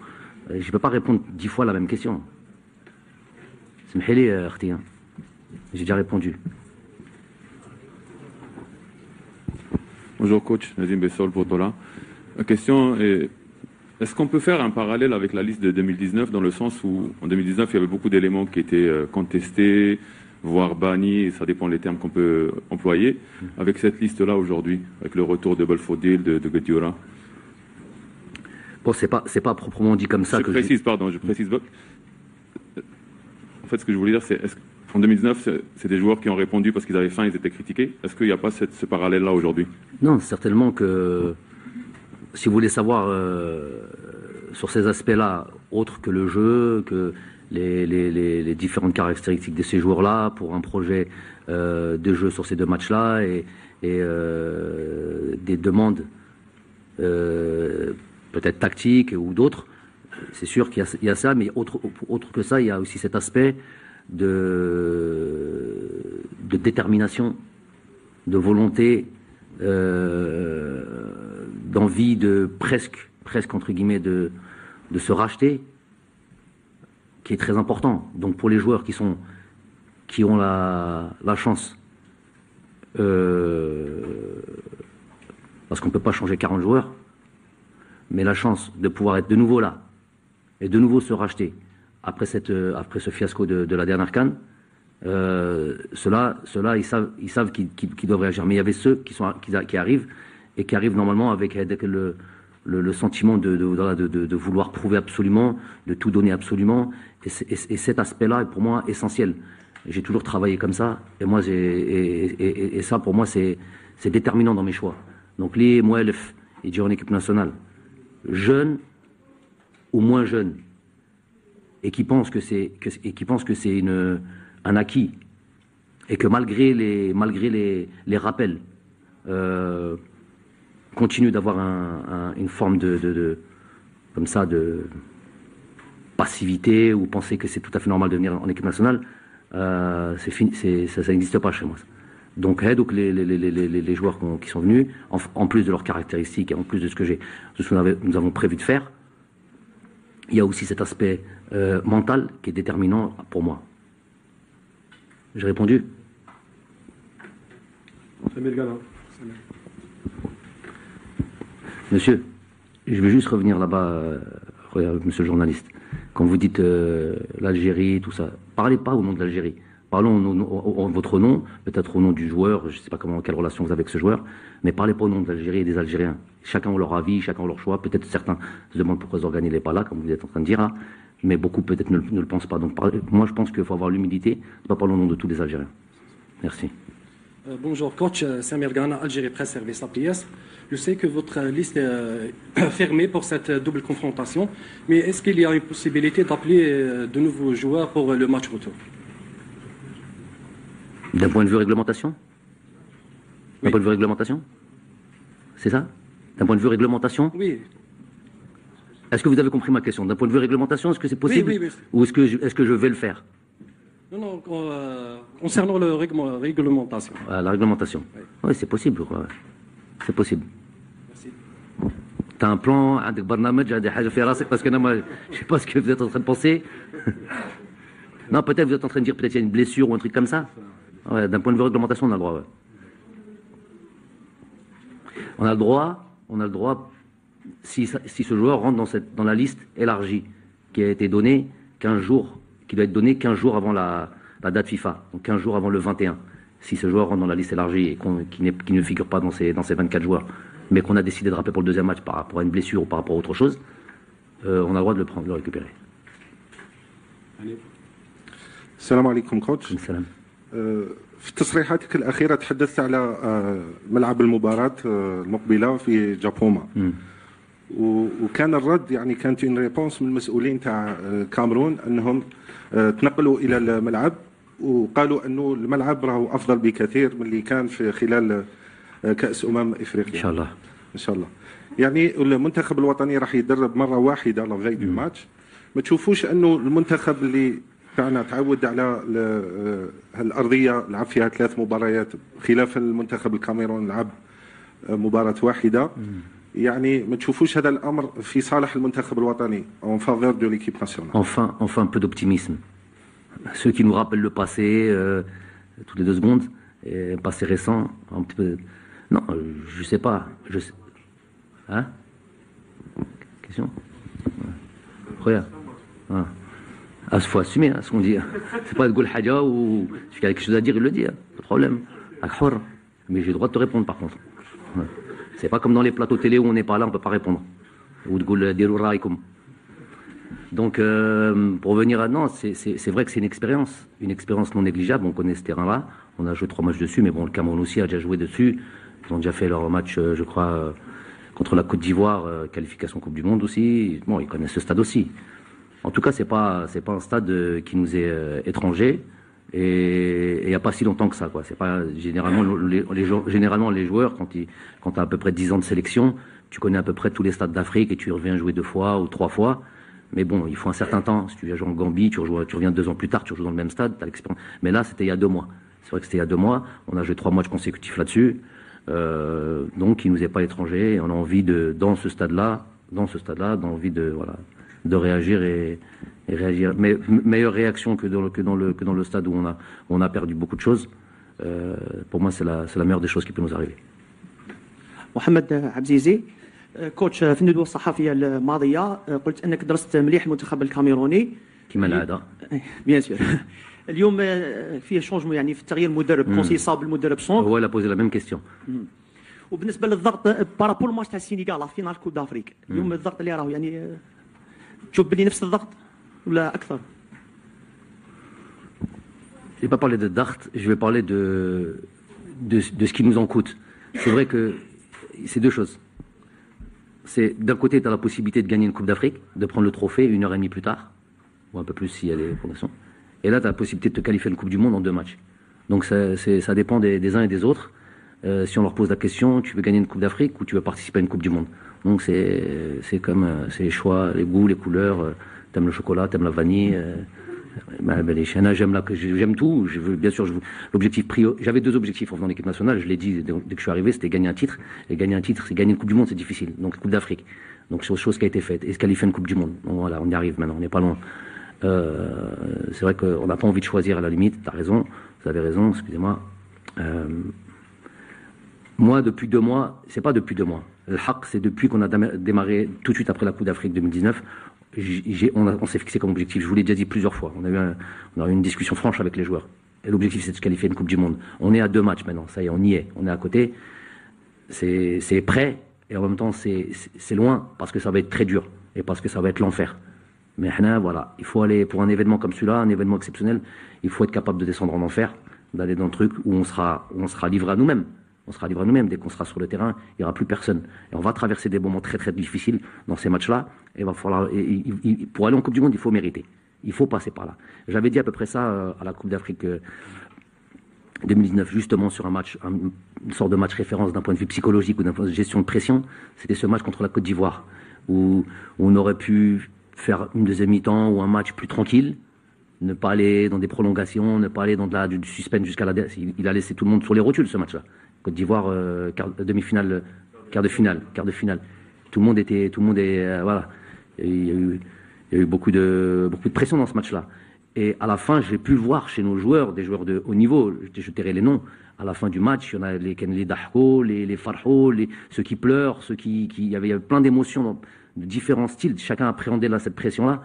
Je ne peux pas répondre 10 fois la même question. J'ai déjà répondu. Bonjour coach, Nazim Bessol pour Tola. La question est, est-ce qu'on peut faire un parallèle avec la liste de 2019 dans le sens où en 2019 il y avait beaucoup d'éléments qui étaient contestés, voire bannis, ça dépend des termes qu'on peut employer, avec cette liste-là aujourd'hui, avec le retour de Belfodil, de Guedioura? Bon, c'est pas proprement dit comme ça. Je précise. En fait, ce que je voulais dire, c'est qu'en 2019, c'est des joueurs qui ont répondu parce qu'ils avaient faim, ils étaient critiqués. Est-ce qu'il n'y a pas ce parallèle-là aujourd'hui? Non, certainement que si vous voulez savoir sur ces aspects-là, autres que le jeu, que les différentes caractéristiques de ces joueurs-là, pour un projet de jeu sur ces deux matchs-là, et des demandes peut-être tactiques ou d'autres, c'est sûr qu'il y a ça, mais autre que ça, il y a aussi cet aspect de détermination, de volonté, d'envie de presque entre guillemets de se racheter, qui est très important. Donc pour les joueurs qui ont la chance, parce qu'on ne peut pas changer 40 joueurs, mais la chance de pouvoir être de nouveau là et de nouveau se racheter après ce fiasco de la dernière CAN, ceux-là ils savent qu'ils doivent réagir. Mais il y avait ceux qui arrivent et qui arrivent normalement avec le sentiment de vouloir prouver absolument, de tout donner absolument, et cet aspect-là est pour moi essentiel. J'ai toujours travaillé comme ça, et moi et ça pour moi c'est déterminant dans mes choix. Donc les Mouelef, ils diront en équipe nationale, jeunes ou moins jeunes, et qui pensent que c'est un acquis, et que malgré les rappels, continue d'avoir une forme de passivité, ou penser que c'est tout à fait normal de venir en équipe nationale, ça n'existe pas chez moi. Donc les joueurs qui sont venus, en plus de leurs caractéristiques et en plus de ce que nous avons prévu de faire, il y a aussi cet aspect mental qui est déterminant pour moi. J'ai répondu. Monsieur, je vais juste revenir là-bas, monsieur le journaliste. Quand vous dites l'Algérie, tout ça, parlez pas au nom de l'Algérie. Parlons en votre nom, peut-être au nom du joueur, je ne sais pas quelle relation vous avez avec ce joueur, mais parlez pas au nom de l'Algérie et des Algériens. Chacun a leur avis, chacun a leur choix. Peut-être certains se demandent pourquoi Zorgan n'est pas là, comme vous êtes en train de dire. Hein. Mais beaucoup peut-être ne le pensent pas. Donc moi je pense qu'il faut avoir l'humilité de ne pas parler au nom de tous les Algériens. Merci. Bonjour coach, Samir Ghana, Algérie Presse Service APS. Je sais que votre liste est fermée pour cette double confrontation, mais est-ce qu'il y a une possibilité d'appeler de nouveaux joueurs pour le match retour? D'un point de vue réglementation? D'un point de vue réglementation? C'est ça? D'un point de vue réglementation? Oui. Est-ce que vous avez compris ma question? D'un point de vue réglementation, est-ce que c'est possible? Oui. Ou est-ce que je vais le faire? Non, concernant la réglementation. La réglementation. Oui, c'est possible. Ouais. C'est possible. Merci. T'as un plan, un barnamej, des haja fi rasek, parce que non, je sais pas ce que vous êtes en train de penser. Non, peut-être vous êtes en train de dire peut-être il y a une blessure ou un truc comme ça. Ouais, d'un point de vue réglementation, on a le droit. Ouais. On a le droit, si ce joueur rentre dans la liste élargie qui a été donnée 15 jours, qui doit être donnée 15 jours avant la date FIFA, donc 15 jours avant le 21. Si ce joueur rentre dans la liste élargie et qui ne figure pas dans ces 24 joueurs, mais qu'on a décidé de rappeler pour le deuxième match par rapport à une blessure ou par rapport à autre chose, on a le droit de le prendre, de le récupérer. السلام عليكم كوتش. السلام. في تصريحاتك الأخيرة تحدثت على ملعب المباراة المقبلة في جابوما. وكان الرد يعني كانت اون ريبونس من المسؤولين تاع كامرون انهم تنقلوا الى الملعب وقالوا انه الملعب راهو افضل بكثير من اللي كان في خلال كأس افريقيا. ان شاء الله. ان شاء الله. يعني المنتخب الوطني راح يدرب مره واحده لغايه الماتش. ما تشوفوش انه المنتخب اللي تاعنا تعود على هالارضيه لعب فيها 3 مباريات خلاف المنتخب الكاميرون لعب مباراه واحده. يعني ما تشوفوش هذا الامر في صالح المنتخب الوطني en faveur de l'équipe nationale. Enfin un peu d'optimisme. Ceux qui nous rappellent le passé toutes les 2 secondes, et un passé récent, un petit peu. Non, je sais pas. Hein? Question? Regarde. Il faut assumer ce qu'on dit. C'est pas de Goul Hadja ou si il y a quelque chose à dire, il le dit. Pas de problème. Mais j'ai le droit de te répondre par contre. C'est pas comme dans les plateaux télé où on n'est pas là, on peut pas répondre. Ou de Goul Dirou Raïkoum. Donc, pour venir à non, c'est vrai que c'est une expérience non négligeable. On connaît ce terrain-là. On a joué 3 matchs dessus, mais bon, le Cameroun aussi a déjà joué dessus. Ils ont déjà fait leur match, je crois, contre la Côte d'Ivoire, qualification Coupe du Monde aussi. Bon, ils connaissent ce stade aussi. En tout cas, c'est pas un stade qui nous est étranger. Et il n'y a pas si longtemps que ça, quoi. C'est pas généralement les joueurs quand t'as à peu près 10 ans de sélection, tu connais à peu près tous les stades d'Afrique et tu reviens jouer 2 fois ou 3 fois. Mais bon, il faut un certain temps. Si tu viens jouer en Gambie, tu reviens 2 ans plus tard, tu rejoues dans le même stade, t'as l'expérience. Mais là, c'était il y a 2 mois. C'est vrai que c'était il y a 2 mois. On a joué 3 matchs consécutifs là-dessus. Donc, il nous est pas étranger. Et on a envie dans ce stade-là, d'envie de réagir et réagir. Mais meilleure réaction que dans le stade où on a perdu beaucoup de choses. Pour moi, c'est la meilleure des choses qui peut nous arriver. محمد عبزيزي كوتش في الندوه الصحفيه الماضيه قلت انك درست مليح المنتخب الكاميروني كما العاده بيان سور اليوم فيه شونجمون يعني في التغيير المدرب كونسي صاب المدرب سونغ هو لا بوزي لا ميم كيستيون وبالنسبه للضغط بارابول الماتش تاع السينيغال لا فينال كوب دافريك اليوم الضغط اللي راهو يعني تشوف بلي نفس الضغط ولا اكثر Je ne vais pas parler de Dart, je vais parler de ce qui nous en coûte. C'est vrai que c'est 2 choses. C'est d'un côté, tu as la possibilité de gagner une Coupe d'Afrique, de prendre le trophée 1h30 plus tard, ou un peu plus s'il y a des fondations. Et là, tu as la possibilité de te qualifier à une Coupe du Monde en 2 matchs. Donc ça dépend des uns et des autres. Si on leur pose la question, tu veux gagner une Coupe d'Afrique ou tu veux participer à une Coupe du Monde. Donc c'est comme c'est les choix, les goûts, les couleurs. T'aimes le chocolat, t'aimes la vanille. J'aime tout. Bien sûr, l'objectif j'avais 2 objectifs en venant en équipe nationale. Je l'ai dit dès que je suis arrivé, c'était gagner un titre. Et gagner un titre, c'est gagner une Coupe du Monde, c'est difficile. Donc Coupe d'Afrique. Donc c'est autre chose qui a été faite. Et se qualifier une Coupe du Monde. Donc voilà, on y arrive maintenant. On n'est pas loin. C'est vrai qu'on n'a pas envie de choisir à la limite. T'as raison. Vous avez raison. Excusez-moi. Moi, depuis 2 mois, c'est pas depuis 2 mois. Le haq, c'est depuis qu'on a démarré tout de suite après la Coupe d'Afrique 2019. On s'est fixé comme objectif, je vous l'ai déjà dit plusieurs fois, on a eu une discussion franche avec les joueurs. Et l'objectif, c'est de se qualifier à une Coupe du Monde. On est à 2 matchs maintenant, ça y est, on y est, on est à côté. C'est prêt, et en même temps, c'est loin, parce que ça va être très dur, et parce que ça va être l'enfer. Mais voilà, il faut aller pour un événement comme celui-là, un événement exceptionnel, il faut être capable de descendre en enfer, d'aller dans le truc où on sera livré à nous-mêmes. On sera livré à nous-mêmes. Dès qu'on sera sur le terrain, il n'y aura plus personne. Et on va traverser des moments très très difficiles dans ces matchs-là. Et va falloir, pour aller en Coupe du Monde, il faut mériter. Il faut passer par là. J'avais dit à peu près ça à la Coupe d'Afrique 2019, justement sur un match, une sorte de match référence d'un point de vue psychologique ou d'un point de vue de gestion de pression. C'était ce match contre la Côte d'Ivoire où on aurait pu faire une deuxième mi-temps ou un match plus tranquille, ne pas aller dans des prolongations, ne pas aller dans du suspense jusqu'à la... Il a laissé tout le monde sur les rotules, ce match-là. Côte d'Ivoire, demi-finale, quart de finale. Tout le monde est, voilà. Il y a eu beaucoup de pression dans ce match-là. Et à la fin, j'ai pu le voir chez nos joueurs, des joueurs de haut niveau, je tairai les noms. À la fin du match, il y en a les Dahko, les Farho, ceux qui pleurent, il y avait plein d'émotions de différents styles. Chacun appréhendait cette pression-là.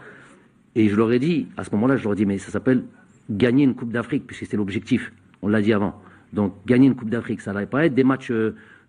Et je leur ai dit, à ce moment-là, mais ça s'appelle gagner une Coupe d'Afrique, puisque c'était l'objectif. On l'a dit avant. Donc, gagner une Coupe d'Afrique, ça n'allait pas être des matchs,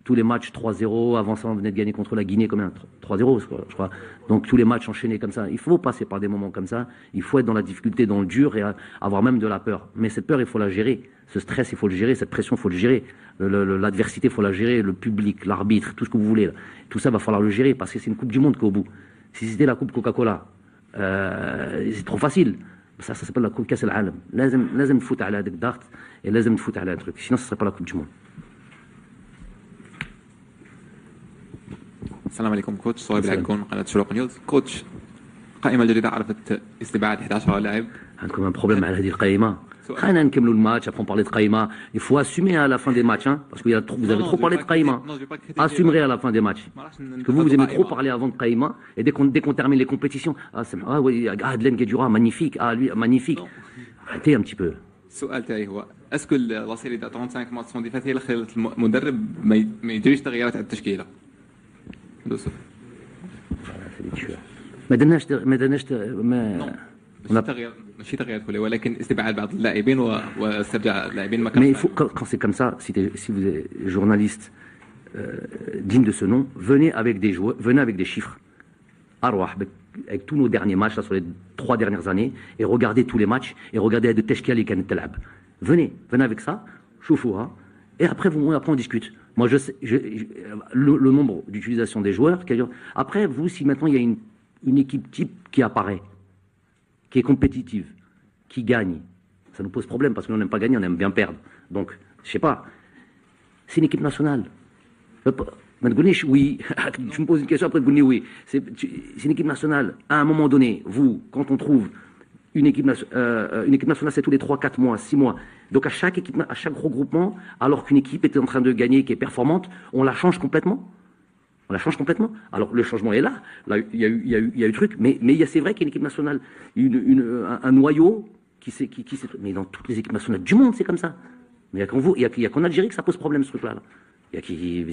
tous les matchs 3-0. Avant ça, on venait de gagner contre la Guinée, combien 3-0, je crois. Donc, tous les matchs enchaînés comme ça. Il faut passer par des moments comme ça. Il faut être dans la difficulté, dans le dur et avoir même de la peur. Mais cette peur, il faut la gérer. Ce stress, il faut le gérer. Cette pression, il faut le gérer. L'adversité, il faut la gérer. Le public, l'arbitre, tout ce que vous voulez. Là. Tout ça, va falloir le gérer parce que c'est une Coupe du Monde qu'au bout. Si c'était la Coupe Coca-Cola, c'est trop facile. Ça s'appelle la Coupe Kass al-Alam. لازم نفوت على هذاك الضغط et لازم نفوت على un truc. Sinon, ce ne serait pas la Coupe du Monde. السلام عليكم كوتش صهيب العكون قناة شروق نيوز. كوتش القائمة الجديدة عرفت استبعاد 11 لاعب. عندكم un problème على هذه القائمة. خلينا نكملوا الماتش après on parler de قائمة. Il faut assumer à la fin des matchs hein, parce que vous avez trop parlé de قائمة. Assumerez à la fin des matchs. Parce que vous aimez trop parler avant de قائمة et dès qu'on termine les compétitions, oui, Adlen Guedjura magnifique, lui magnifique. Arrêtez un petit peu. السؤال تاعي هو اسكو الوسيله تاع 35 ماتش اللي فات هي اللي خلت المدرب ما يديرش تغييرات على التشكيله. ما درناش ماشي تغييرات كلها ولكن استبعاد بعض اللاعبين واسترجاع اللاعبين مكان. Mais quand c'est comme ça, si vous êtes journaliste digne de ce nom, venez avec des joueurs, venez avec des chiffres. Arwah, avec tous nos derniers matchs là, sur les 3 dernières années, et regardez tous les matchs, et regardez de Teshkal et Kanet Telab. Venez avec ça, choufouha, et après on discute. Moi, je sais le nombre d'utilisation des joueurs. Après, vous, si maintenant il y a une équipe type qui apparaît, qui est compétitive, qui gagne, ça nous pose problème parce qu'on n'aime pas gagner, on aime bien perdre. Donc, je sais pas, c'est une équipe nationale. Oui, tu me poses une question, après tu me dis oui. C'est une équipe nationale. À un moment donné, vous, quand on trouve une équipe nationale, c'est tous les 3, 4 mois, 6 mois. Donc à chaque regroupement, alors qu'une équipe était en train de gagner, qui est performante, on la change complètement. Alors le changement est là. Là, il y a eu truc, mais c'est vrai qu'il y a une équipe nationale, un noyau qui mais dans toutes les équipes nationales du monde, c'est comme ça. Mais il y a qu'en Algérie que ça pose problème ce truc-là.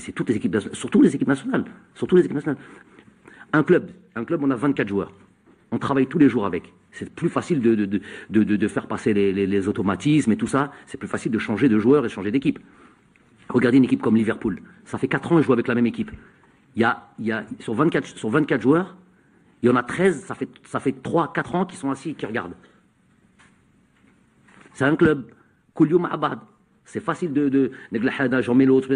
C'est toutes les équipes, surtout les équipes nationales. Un club, on a 24 joueurs. On travaille tous les jours avec. C'est plus facile de faire passer les automatismes et tout ça. C'est plus facile de changer de joueurs et changer d'équipe. Regardez une équipe comme Liverpool. Ça fait 4 ans qu'ils jouent avec la même équipe. Il y a sur 24 joueurs, il y en a 13, ça fait 3-4 ans qu'ils sont assis et qui regardent. C'est un club. Kouliou Ma'abad. C'est facile de j'en mets l'autre.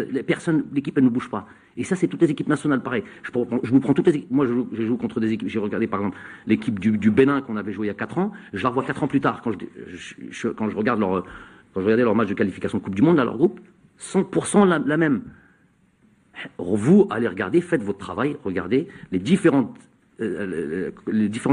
L'équipe, elle ne bouge pas. Et ça, c'est toutes les équipes nationales, pareil. Je vous prends toutes les équipes. Moi, je joue contre des équipes. J'ai regardé, par exemple, l'équipe du Bénin qu'on avait joué il y a 4 ans. Je la revois 4 ans plus tard. Quand je regardais leur match de qualification de Coupe du Monde, là, leur groupe, 100% la même. Vous, allez regarder, faites votre travail, regardez les différentes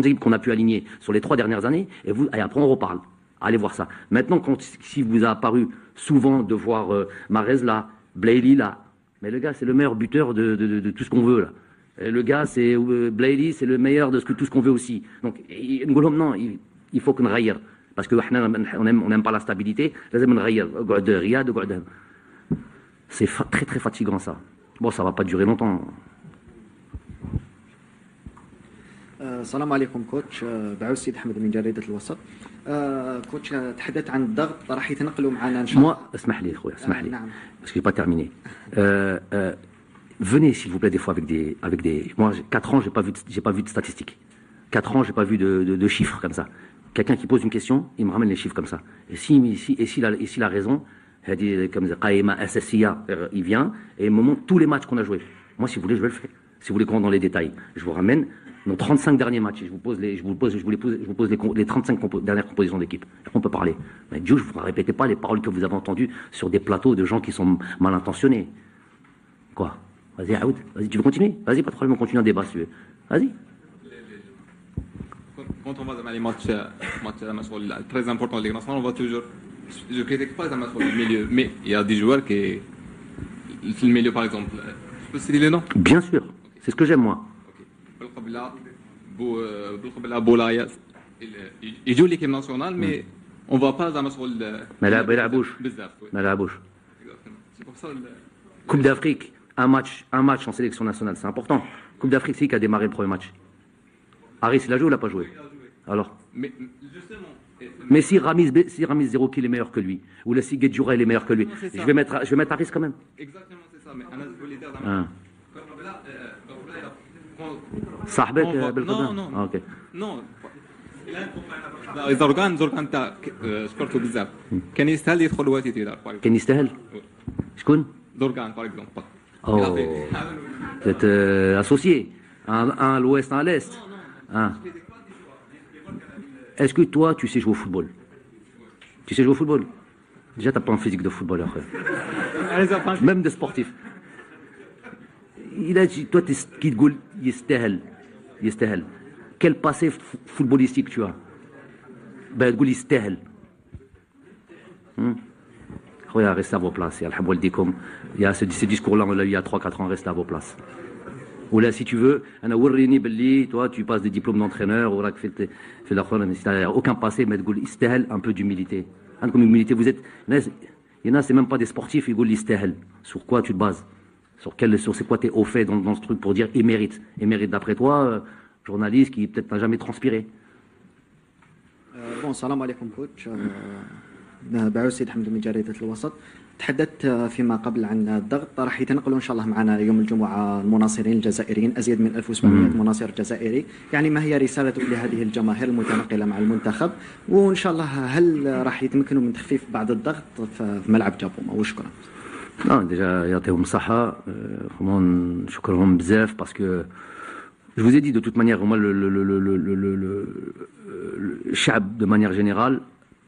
équipes qu'on a pu aligner sur les 3 dernières années, et après on reparle. Allez voir ça. Maintenant, si vous a apparu souvent de voir Mahrez là, Blayley là, mais le gars c'est le meilleur buteur de tout ce qu'on veut là. Et le gars c'est Blayley, c'est le meilleur de tout ce qu'on veut aussi. Donc non, il faut qu'on raille parce que on n'aime pas la stabilité. C'est très très fatigant ça. Bon, ça va pas durer longtemps. السلام عليكم كوتش. بعوز سيد احمد من جريده الوسط. كوتش تحدثت عن الضغط راح يتنقلوا معنا ان شاء الله. Moi, اسمح لي خويا, اسمح لي. Parce que j'ai pas terminé. Venez s'il vous plaît des fois avec des. Moi, 4 ans, j'ai pas vu de statistiques. 4 ans, j'ai pas vu de chiffres comme ça. Quelqu'un qui pose une question, il me ramène les chiffres comme ça. Et s'il a raison, comme Qaïma Assassia, il vient et il me montre tous les matchs qu'on a joués. Moi, si vous voulez, je vais le faire. Si vous voulez qu'on rentre dans les détails, je vous ramène nos 35 derniers matchs. Et je vous pose les 35 dernières compositions d'équipe. On peut parler. Mais Dieu, vous ne répétez pas les paroles que vous avez entendues sur des plateaux de gens qui sont mal intentionnés. Quoi? Vas-y, Aoud. Vas-y, tu veux continuer? Vas-y, pas de problème, on continue un débat si tu veux. Vas-y. Quand on va dans les matchs très importants de Ligue nationale, on va toujours. Je ne critique pas les amateurs du milieu, mais il y a des joueurs qui. Le milieu, par exemple. Je peux citer les noms? Bien sûr. C'est ce que j'aime, moi. Boulaïa, il joue l'équipe nationale, mais on ne voit pas les amateurs. Mais la bouche. Mais la bouche. C'est pour ça. Coupe d'Afrique, un match en sélection nationale, c'est important. Coupe d'Afrique, c'est qui a démarré le premier match? Haris, il a joué ou il n'a pas joué? Alors? Mais justement. Mais si Ramiz Zerouki est meilleur que lui, ou le Sigé Djoura est meilleur que lui, je vais mettre Haris quand même. Exactement, c'est ça. Mais Anas voulait dire صاحبك non. اوكي non. زرقان تاع سبورتو بزاف كان يستاهل يدخل واتي تيدار كان يستاهل شكون زرقان باغ اكزومبل vous êtes associé un à l'ouest un à l'est. Est-ce que toi tu sais jouer au football? Tu sais jouer au football? Déjà t'as pas un physique de footballeur même de sportif. Il a dit, toi, qui te goule, يستاهل. Quel passé footballistique tu as? Ben, goule, يستاهل. Khoya, restez à vos places. Il y a ce discours-là, on l'a eu il y a 3-4 ans, restez à vos places. Ou là, si tu veux, toi, tu passes des diplômes d'entraîneur, ou là, il n'y a aucun passé, mais goule, يستاهل, un peu d'humilité. Comme humilité, vous êtes, il y en a, c'est même pas des sportifs, ils goule, يستاهل. Sur quoi tu te bases? Sur c'est quoi t'es au fait dans ce truc pour dire il mérite d'après toi, journaliste qui peut-être n'a jamais transpiré. Bon, salam alaikum coach. بعوز سيد حمد من جريدة الوسط. تحدثت فيما قبل عن الضغط، راح يتنقلوا ان شاء الله معنا يوم الجمعه المناصرين الجزائريين ازيد من 1700 مناصر جزائري، يعني ما هي رسالتك لهذه الجماهير المتنقله مع المنتخب؟ وان شاء الله هل راح يتمكنوا من تخفيف بعض الضغط في ملعب جابوما؟ وشكرا. Non, déjà, يعطيهم الصحة. Vraiment, شكرهم بزاف parce que je vous ai dit de toute manière, moi, le Chab de manière générale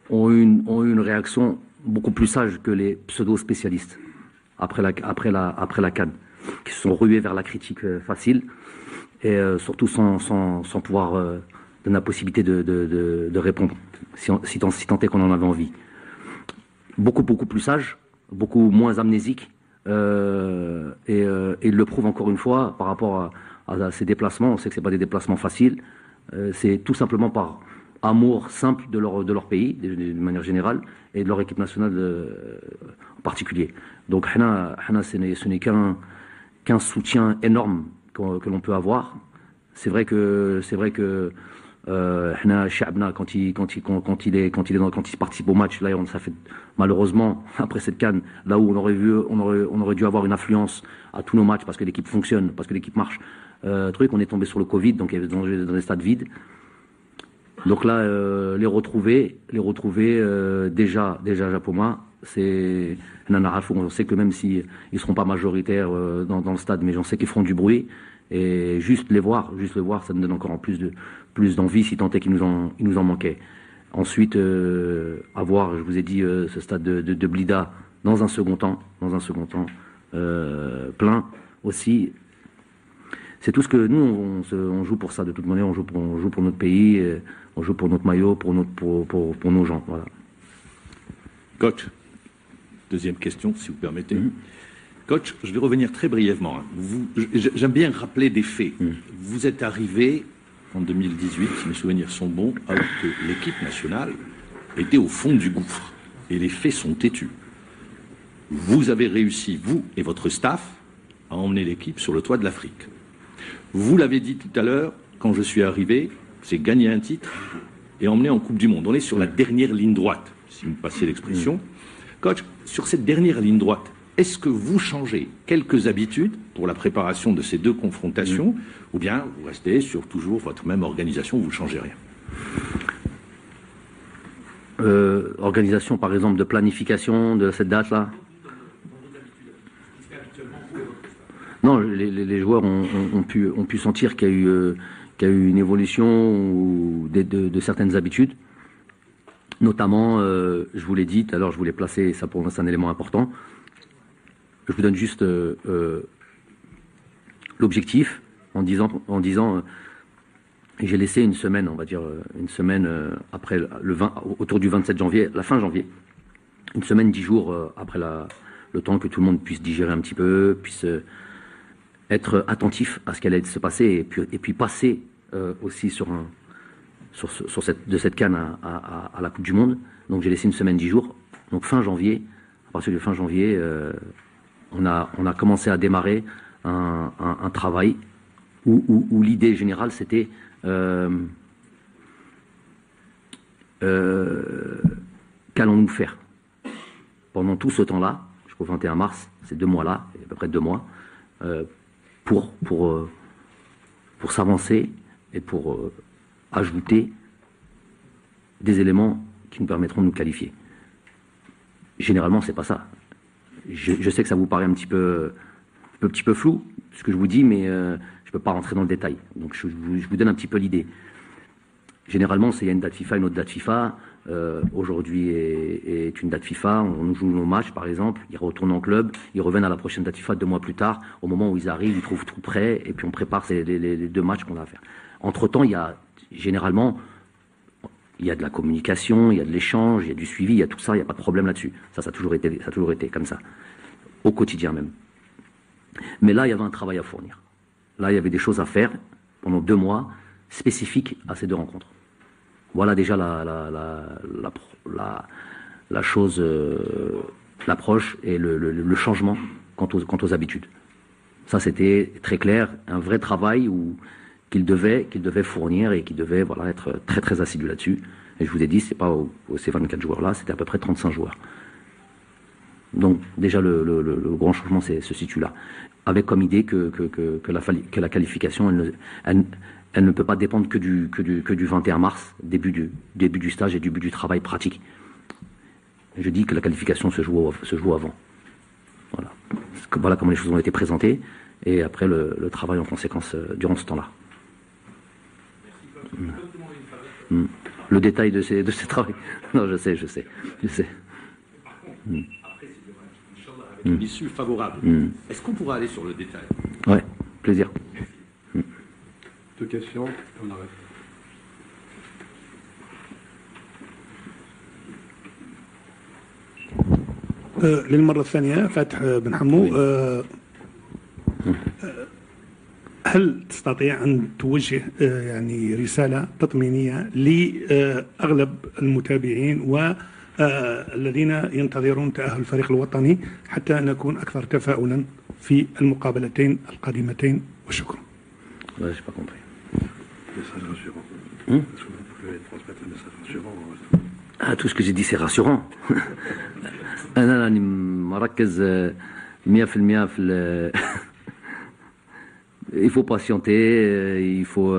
ont eu une réaction beaucoup plus sage que les pseudo-spécialistes après la CAN, qui se sont rués vers la critique facile et surtout sans pouvoir donner la possibilité de répondre si tant est qu'on en avait envie. Beaucoup plus sage, beaucoup moins amnésique et il le prouve encore une fois par rapport à ces déplacements. On sait que c'est pas des déplacements faciles, c'est tout simplement par amour simple de leur pays de manière générale et de leur équipe nationale en particulier. Donc Hana ce n'est qu'un soutien énorme que l'on peut avoir. C'est vrai que Hana Cha'bna quand il participe au match là, ça fait malheureusement après cette CAN là où on aurait dû avoir une influence à tous nos matchs parce que l'équipe fonctionne, parce que l'équipe marche. On est tombé sur le Covid, donc il y avait dans les stades vides. Donc là, les retrouver déjà Japoma, c'est on sait que même si ils seront pas majoritaires dans le stade, mais j'en sais qu'ils feront du bruit et juste le voir, ça nous donne encore plus d'envie si tant est qu'il nous en manquait. Ensuite, avoir, je vous ai dit, ce stade de Blida dans un second temps, plein aussi. C'est tout ce que nous on joue pour ça de toute manière, on joue pour notre pays, on joue pour notre maillot, pour nos gens, voilà. Coach, deuxième question si vous permettez. Coach, je vais revenir très brièvement. J'aime bien rappeler des faits. Vous êtes arrivé en 2018, si mes souvenirs sont bons, alors que l'équipe nationale était au fond du gouffre et les faits sont têtus. Vous avez réussi, vous et votre staff, à emmener l'équipe sur le toit de l'Afrique. Vous l'avez dit tout à l'heure, quand je suis arrivé, c'est gagner un titre et emmener en Coupe du Monde. On est sur la dernière ligne droite, si vous me passez l'expression. Coach, sur cette dernière ligne droite, est-ce que vous changez quelques habitudes pour la préparation de ces deux confrontations, ou bien vous restez sur toujours votre même organisation, vous ne changez rien? Organisation, par exemple, de planification de cette date-là? Non, les joueurs ont pu sentir qu'il y a eu une évolution de certaines habitudes. Notamment, je vous l'ai dit tout à l'heure, je voulais placer, ça pour moi c'est un élément important. Je vous donne juste l'objectif en disant j'ai laissé une semaine, on va dire une semaine après autour du 27 janvier, la fin janvier, une semaine, 10 jours après le temps que tout le monde puisse digérer un petit peu, puisse être attentif à ce qu'elle allait se passer et puis passer aussi de cette CAN à la Coupe du Monde. Donc j'ai laissé une semaine, 10 jours. Donc fin janvier, à partir de fin janvier, on a commencé à démarrer un travail où l'idée générale c'était qu'allons-nous faire pendant tout ce temps-là, jusqu'au 21 mars, ces 2 mois-là, à peu près 2 mois, pour s'avancer et pour ajouter des éléments qui nous permettront de nous qualifier. Généralement, c'est pas ça. Je sais que ça vous paraît un petit peu flou, ce que je vous dis, mais je peux pas rentrer dans le détail. Donc je vous donne un petit peu l'idée. Généralement, il y a une date FIFA, une autre date FIFA. Aujourd'hui est une date FIFA. On joue nos matchs, par exemple. Ils retournent en club. Ils reviennent à la prochaine date FIFA 2 mois plus tard. Au moment où ils arrivent, ils trouvent tout prêt. Et puis on prépare les 2 matchs qu'on a à faire. Entre-temps, généralement, il y a de la communication, il y a de l'échange, il y a du suivi, il y a tout ça. Il n'y a pas de problème là-dessus. Ça a toujours été comme ça. Au quotidien même. Mais là, il y avait un travail à fournir. Là, il y avait des choses à faire pendant 2 mois spécifiques à ces 2 rencontres. Voilà déjà la chose, l'approche et le changement quant aux habitudes. Ça, c'était très clair, un vrai travail qu'il devait fournir et qu'il devait être très très assidu là-dessus. Et je vous ai dit, c'est pas ces 24 joueurs-là, c'était à peu près 35 joueurs. Donc déjà le grand changement se situe là, avec comme idée que la qualification elle ne peut pas dépendre que du 21 mars, début du stage et début du travail pratique. Je dis que la qualification se joue avant. Voilà comment les choses ont été présentées et après le travail en conséquence durant ce temps-là. Le détail de ces travaux. Non, je sais. Une issue favorable. Est-ce qu'on pourra aller sur le détail? Ouais, plaisir. 2 questions, on arrête. للمرة الثانية فاتح بن حمو هل تستطيع أن توجه يعني رسالة تطمينية لأغلب المتابعين والذين ينتظرون تأهل الفريق الوطني حتى نكون أكثر تفاؤلا في المقابلتين القادمتين وشكرا. Ouais, j'ai pas compris. Message rassurant. Est-ce que vous pouvez transmettre un message rassurant? Ah, tout ce que j'ai dit, c'est rassurant. أنا راني مركز 100% في il faut patienter, il faut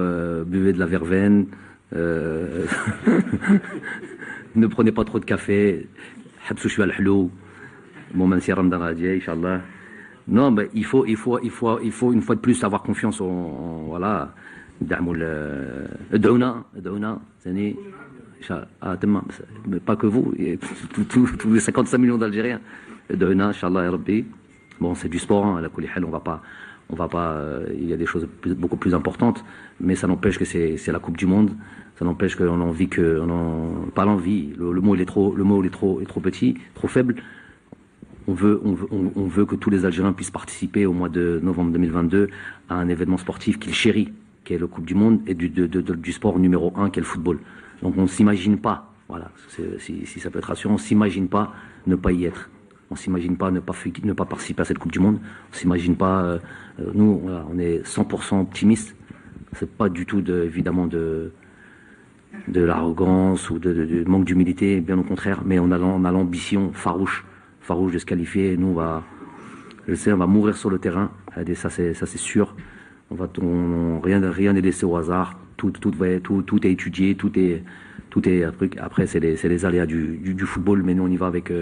buvez de la verveine, ne prenez pas trop de café, حبسوا شوية الحلو. Bon, même si Ramadan a dit, Inch'Allah. Non, mais il faut une fois de plus avoir confiance en voilà. ادعونا ثاني pas que vous, tous les 55 millions d'Algériens. ادعونا Inch'Allah ya Rabbi. Bon, c'est du sport, hein, à la Koulihel, on va pas, il y a des choses beaucoup plus importantes, mais ça n'empêche que c'est la Coupe du Monde, ça n'empêche qu'on a envie pas l'envie, le mot est trop petit, trop faible. On veut que tous les Algériens puissent participer au mois de novembre 2022 à un événement sportif qu'ils chérissent, qui est la Coupe du Monde et du sport numéro 1 qui est le football. Donc on ne s'imagine pas, voilà, si ça peut être rassurant, on ne s'imagine pas ne pas y être. On ne s'imagine pas ne pas participer à cette Coupe du Monde. On ne s'imagine pas... nous, voilà, on est 100% optimistes. Ce n'est pas du tout, évidemment, de l'arrogance ou de manque d'humilité, bien au contraire. Mais on a l'ambition farouche de se qualifier. Et nous, Je sais, on va mourir sur le terrain. Ça c'est sûr. Rien n'est laissé au hasard. Tout est étudié, tout est un truc. Après, c'est les aléas du football, mais nous, on y va avec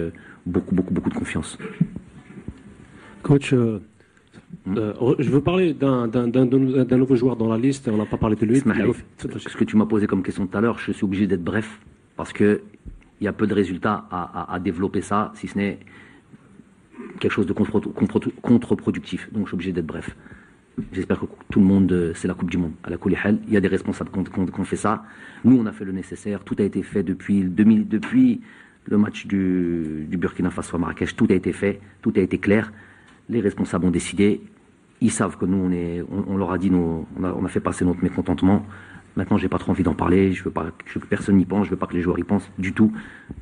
beaucoup de confiance. Coach, je veux parler d'un nouveau joueur dans la liste. On n'a pas parlé de lui. Ce que tu m'as posé comme question tout à l'heure, je suis obligé d'être bref parce que il y a peu de résultats à développer ça, si ce n'est quelque chose de contre-productif. Donc, je suis obligé d'être bref. J'espère que tout le monde, c'est la Coupe du Monde. À la Koulihal, il y a des responsables qui ont fait ça. Nous, on a fait le nécessaire. Tout a été fait depuis le match du Burkina Faso à Marrakech. Tout a été fait. Tout a été clair. Les responsables ont décidé. Ils savent que nous, on leur a dit, on a fait passer notre mécontentement. Maintenant, j'ai pas trop envie d'en parler. Je veux que personne n'y pense. Je veux pas que les joueurs y pensent du tout.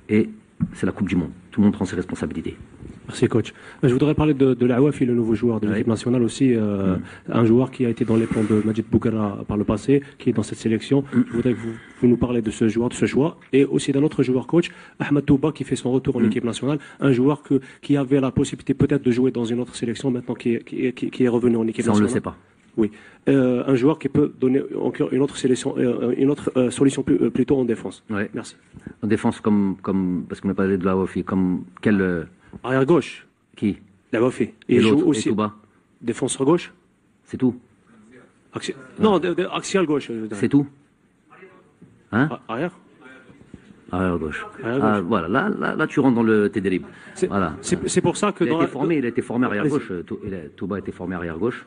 Et c'est la Coupe du Monde. Tout le monde prend ses responsabilités. Merci coach. Je voudrais parler de l'Awafi, le nouveau joueur de l'équipe nationale aussi, un joueur qui a été dans les plans de Majid Bouguera par le passé, qui est dans cette sélection. Je voudrais que vous nous parlez de ce joueur, de ce choix, et aussi d'un autre joueur coach, Ahmed Touba, qui fait son retour en équipe nationale, un joueur qui avait la possibilité peut-être de jouer dans une autre sélection, maintenant qui est revenu en équipe nationale. On ne le sait pas. Oui, un joueur qui peut donner encore une autre solution plutôt en défense. Ouais. Merci. En défense parce qu'on n'a pas parlé de l'Awafi, comme quel arrière gauche. Qui? L'Awafi. Et joue aussi. Défenseur gauche. C'est tout. Non, axial gauche. C'est tout. Hein? Arrière. Arrière gauche. Voilà, là tu rentres dans le Tédérib. Voilà. C'est pour ça que il a été formé arrière gauche. Touba a été formé arrière gauche.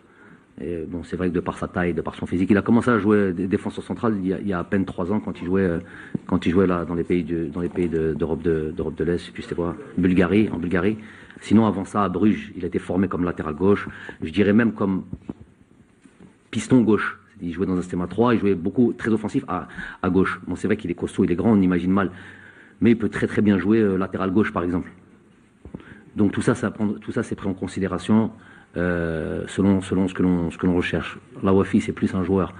Et bon, c'est vrai que de par sa taille, de par son physique, il a commencé à jouer défenseur central il y a à peine 3 ans quand il jouait là dans les pays d'Europe de l'Est, puis c'était quoi, en Bulgarie. Sinon avant ça à Bruges, il a été formé comme latéral gauche, je dirais même comme piston gauche. Il jouait dans un système à 3, il jouait beaucoup très offensif à gauche. Bon, c'est vrai qu'il est costaud, il est grand, on imagine mal, mais il peut très très bien jouer latéral gauche par exemple. Donc tout ça c'est pris en considération. Selon ce que l'on recherche. L'Awafi c'est plus un joueur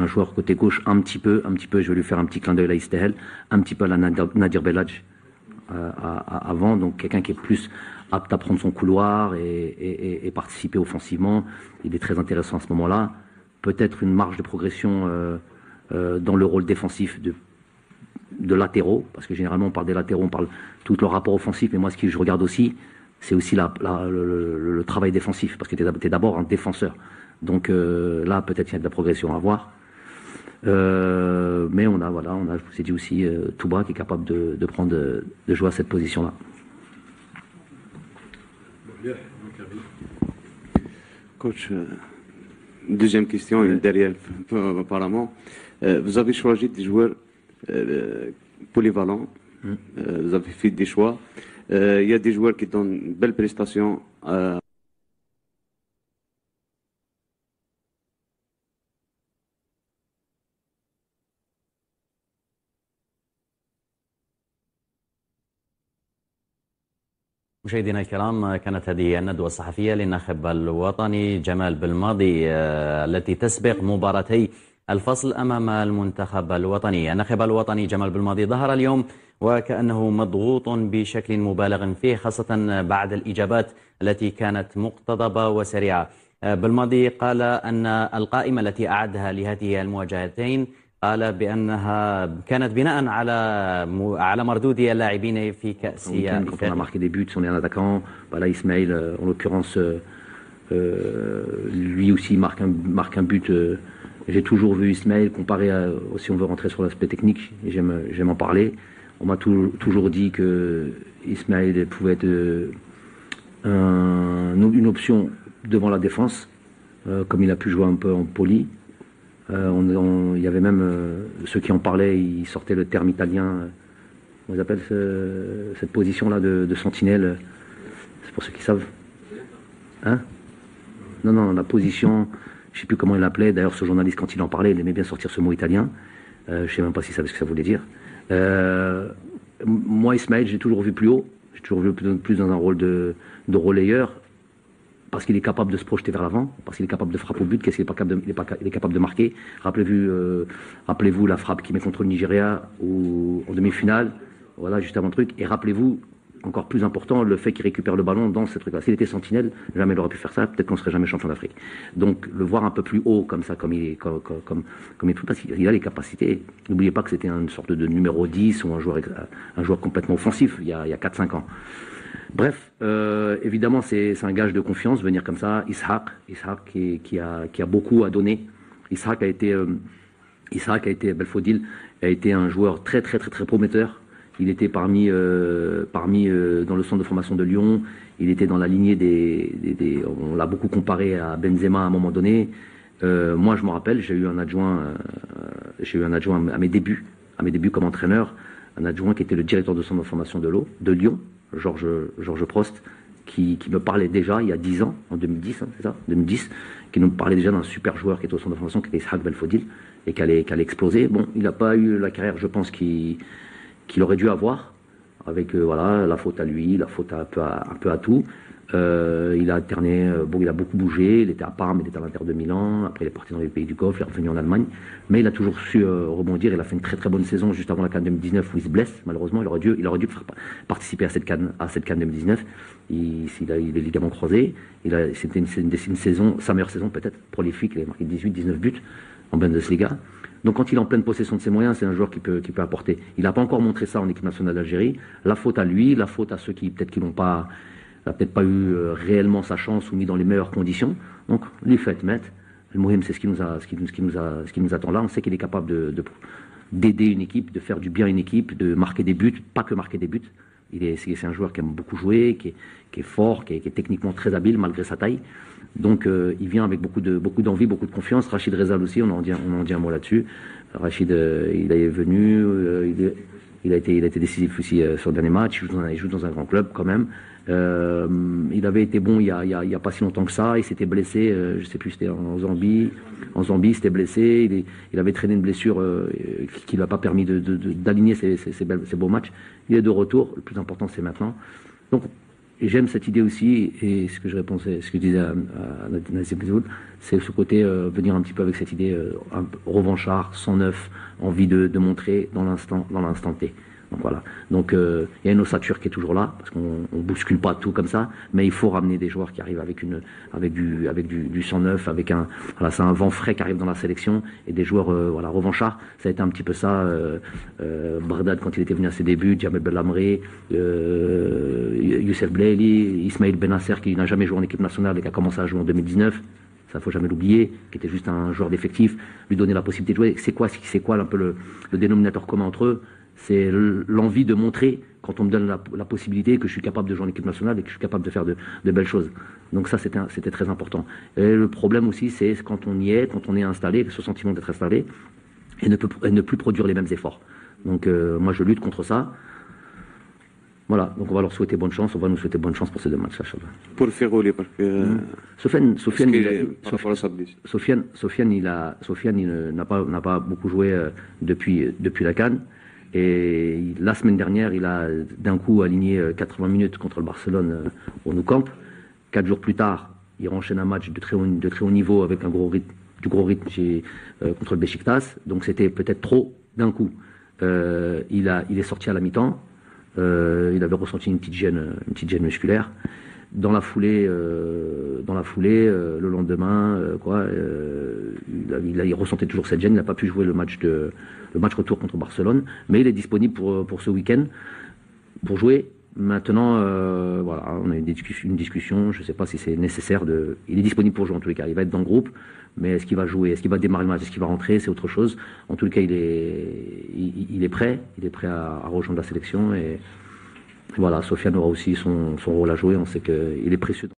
un joueur côté gauche un petit peu, je vais lui faire un petit clin d'œil à Istahel, un petit peu à la Nadir Belhadj avant, donc quelqu'un qui est plus apte à prendre son couloir et participer offensivement. Il est très intéressant à ce moment-là. Peut-être une marge de progression dans le rôle défensif de latéraux, parce que généralement on parle des latéraux, on parle tout le rapport offensif, mais moi ce que je regarde aussi, c'est aussi le travail défensif, parce que tu es d'abord un défenseur. Donc là, peut-être il y a de la progression à voir. Mais on a, je vous ai dit aussi, Touba qui est capable de jouer à cette position-là. Coach, deuxième question, une derrière apparemment. Vous avez choisi des joueurs polyvalents, vous avez fait des choix. Il y a des joueurs qui donnent une belle prestation. مشاهدينا الكرام، كانت هذه الندوة الصحفية للناخب الوطني جمال بالماضي التي تسبق مباراتي الفصل أمام المنتخب الوطني. الناخب الوطني جمال بالماضي ظهر اليوم وكأنه مضغوط بشكل مبالغ فيه، خاصة بعد الإجابات التي كانت مقتضبة وسريعة. بالماضي قال أن القائمة التي أعدها لهذه المواجهتين قال بأنها كانت بناء على مردود اللاعبين في كأس Quand on a marqué des buts, on est un attaquant. Là, Ismaël, en l'occurrence, lui aussi marque un but. J'ai toujours vu Ismaël comparé si on veut rentrer sur l'aspect technique, j'aime en parler. On m'a toujours dit que Ismaël pouvait être une option devant la défense, comme il a pu jouer un peu en poli. Il y avait même ceux qui en parlaient, ils sortaient le terme italien, comment ils appellent cette position-là de sentinelle, c'est pour ceux qui savent. Hein? Non, la position, je ne sais plus comment il l'appelait, d'ailleurs ce journaliste quand il en parlait, il aimait bien sortir ce mot italien, je ne sais même pas s'il savait ce que ça voulait dire. Moi Ismaël, j'ai toujours vu plus haut, j'ai toujours vu plus dans un rôle de relayeur, parce qu'il est capable de se projeter vers l'avant, parce qu'il est capable de frapper au but, qu'est-ce qu'il est capable de marquer. Rappelez-vous la frappe qu'il met contre le Nigeria en demi-finale, voilà, juste avant le truc, et rappelez-vous encore plus important, le fait qu'il récupère le ballon dans ce truc-là. S'il était sentinelle, jamais il aurait pu faire ça, peut-être qu'on serait jamais champion d'Afrique. Donc, le voir un peu plus haut, comme ça, comme il est, comme parce qu'il a les capacités. N'oubliez pas que c'était une sorte de numéro 10 ou un joueur complètement offensif, il y a 4-5 ans. Bref, évidemment, c'est un gage de confiance, venir comme ça. Ishaq qui a beaucoup à donner. Ishaq a été Belfodil, a été un joueur très prometteur. Il était parmi dans le centre de formation de Lyon. Il était dans la lignée on l'a beaucoup comparé à Benzema à un moment donné. Moi, je me rappelle, j'ai eu un adjoint à mes débuts comme entraîneur, un adjoint qui était le directeur de centre de formation de Lyon, Georges Prost, qui me parlait déjà il y a 10 ans, en 2010, c'est ça, 2010, qui nous parlait déjà d'un super joueur qui était au centre de formation, qui était Ishaq Belfodil, et qui allait exploser. Bon, il n'a pas eu la carrière, je pense, qu'il aurait dû avoir, avec la faute à lui, la faute un peu à tout. Il a alterné, il a beaucoup bougé, il était à Parme, il était à l'Inter de Milan, après il est parti dans les pays du Golfe, il est revenu en Allemagne, mais il a toujours su rebondir. Il a fait une très bonne saison juste avant la CAN 2019 où il se blesse, malheureusement. Il aurait dû participer à cette CAN 2019. Il a les ligaments croisés. C'était une saison, sa meilleure saison peut-être, prolifique. Il a marqué 18-19 buts en Bundesliga. Donc quand il est en pleine possession de ses moyens, c'est un joueur qui peut apporter. Il n'a pas encore montré ça en équipe nationale d'Algérie. La faute à lui, la faute à ceux qui n'ont pas, n'a peut-être pas eu réellement sa chance ou mis dans les meilleures conditions. Donc les faits mettent. Le Mohim, c'est ce qui nous attend là. On sait qu'il est capable d'aider une équipe, de faire du bien à une équipe, de marquer des buts, pas que marquer des buts. C'est un joueur qui aime beaucoup jouer, qui est fort, qui est techniquement très habile malgré sa taille. Donc il vient avec beaucoup d'envie, beaucoup de confiance. Rachid Rezal aussi, on en dit un mot là-dessus. Rachid, il est venu, il a été décisif aussi sur le dernier match. Il joue dans un grand club quand même. Il avait été bon il y a pas si longtemps que ça. Il s'était blessé, je sais plus, c'était en Zambie. En Zambie, il s'était blessé. Il avait traîné une blessure qui lui a pas permis d'aligner ses beaux matchs. Il est de retour. Le plus important, c'est maintenant. Donc, et j'aime cette idée aussi, et ce que je disais à Nazim Bezoul, c'est ce côté venir un petit peu avec cette idée un peu revanchard, 109, envie de montrer dans l'instant T. Donc voilà. Donc il y a une ossature qui est toujours là, parce qu'on bouscule pas tout comme ça, mais il faut ramener des joueurs qui arrivent avec du 109, c'est un vent frais qui arrive dans la sélection, et des joueurs revanchards. Ça a été un petit peu ça. Bardad quand il était venu à ses débuts, Djamel Belhamri, Youssef Blaili, Ismaël Benasser qui n'a jamais joué en équipe nationale et qui a commencé à jouer en 2019. Ça, faut jamais l'oublier, qui était juste un joueur d'effectif, lui donner la possibilité de jouer. C'est quoi un peu le dénominateur commun entre eux? C'est l'envie de montrer, quand on me donne la possibilité, que je suis capable de jouer en équipe nationale et que je suis capable de faire de belles choses. Donc ça, c'était très important. Et le problème aussi, c'est quand on y est, quand on est installé, ce sentiment d'être installé, et ne plus produire les mêmes efforts. Donc moi, je lutte contre ça. Voilà, donc on va leur souhaiter bonne chance, on va nous souhaiter bonne chance pour ces deux matchs. Pour le faire rouler, parce que... Sofiane, il n'a pas beaucoup joué depuis la CAN. Et la semaine dernière, il a d'un coup aligné 80 minutes contre le Barcelone au Nou Camp. 4 jours plus tard, il enchaîne un match de très haut niveau avec du gros rythme contre le Beşiktaş. Donc c'était peut-être trop d'un coup. Il est sorti à la mi-temps. Il avait ressenti une petite gêne musculaire. Dans la foulée, le lendemain, il ressentait toujours cette gêne. Il n'a pas pu jouer le match retour contre Barcelone, mais il est disponible pour ce week-end pour jouer. Maintenant, on a une discussion. Je ne sais pas si c'est nécessaire il est disponible pour jouer en tous les cas. Il va être dans le groupe, mais est-ce qu'il va jouer, est-ce qu'il va démarrer le match, est-ce qu'il va rentrer, c'est autre chose. En tous les cas, il est prêt. Il est prêt à rejoindre la sélection et voilà. Sofiane aura aussi son rôle à jouer. On sait qu'il est précieux.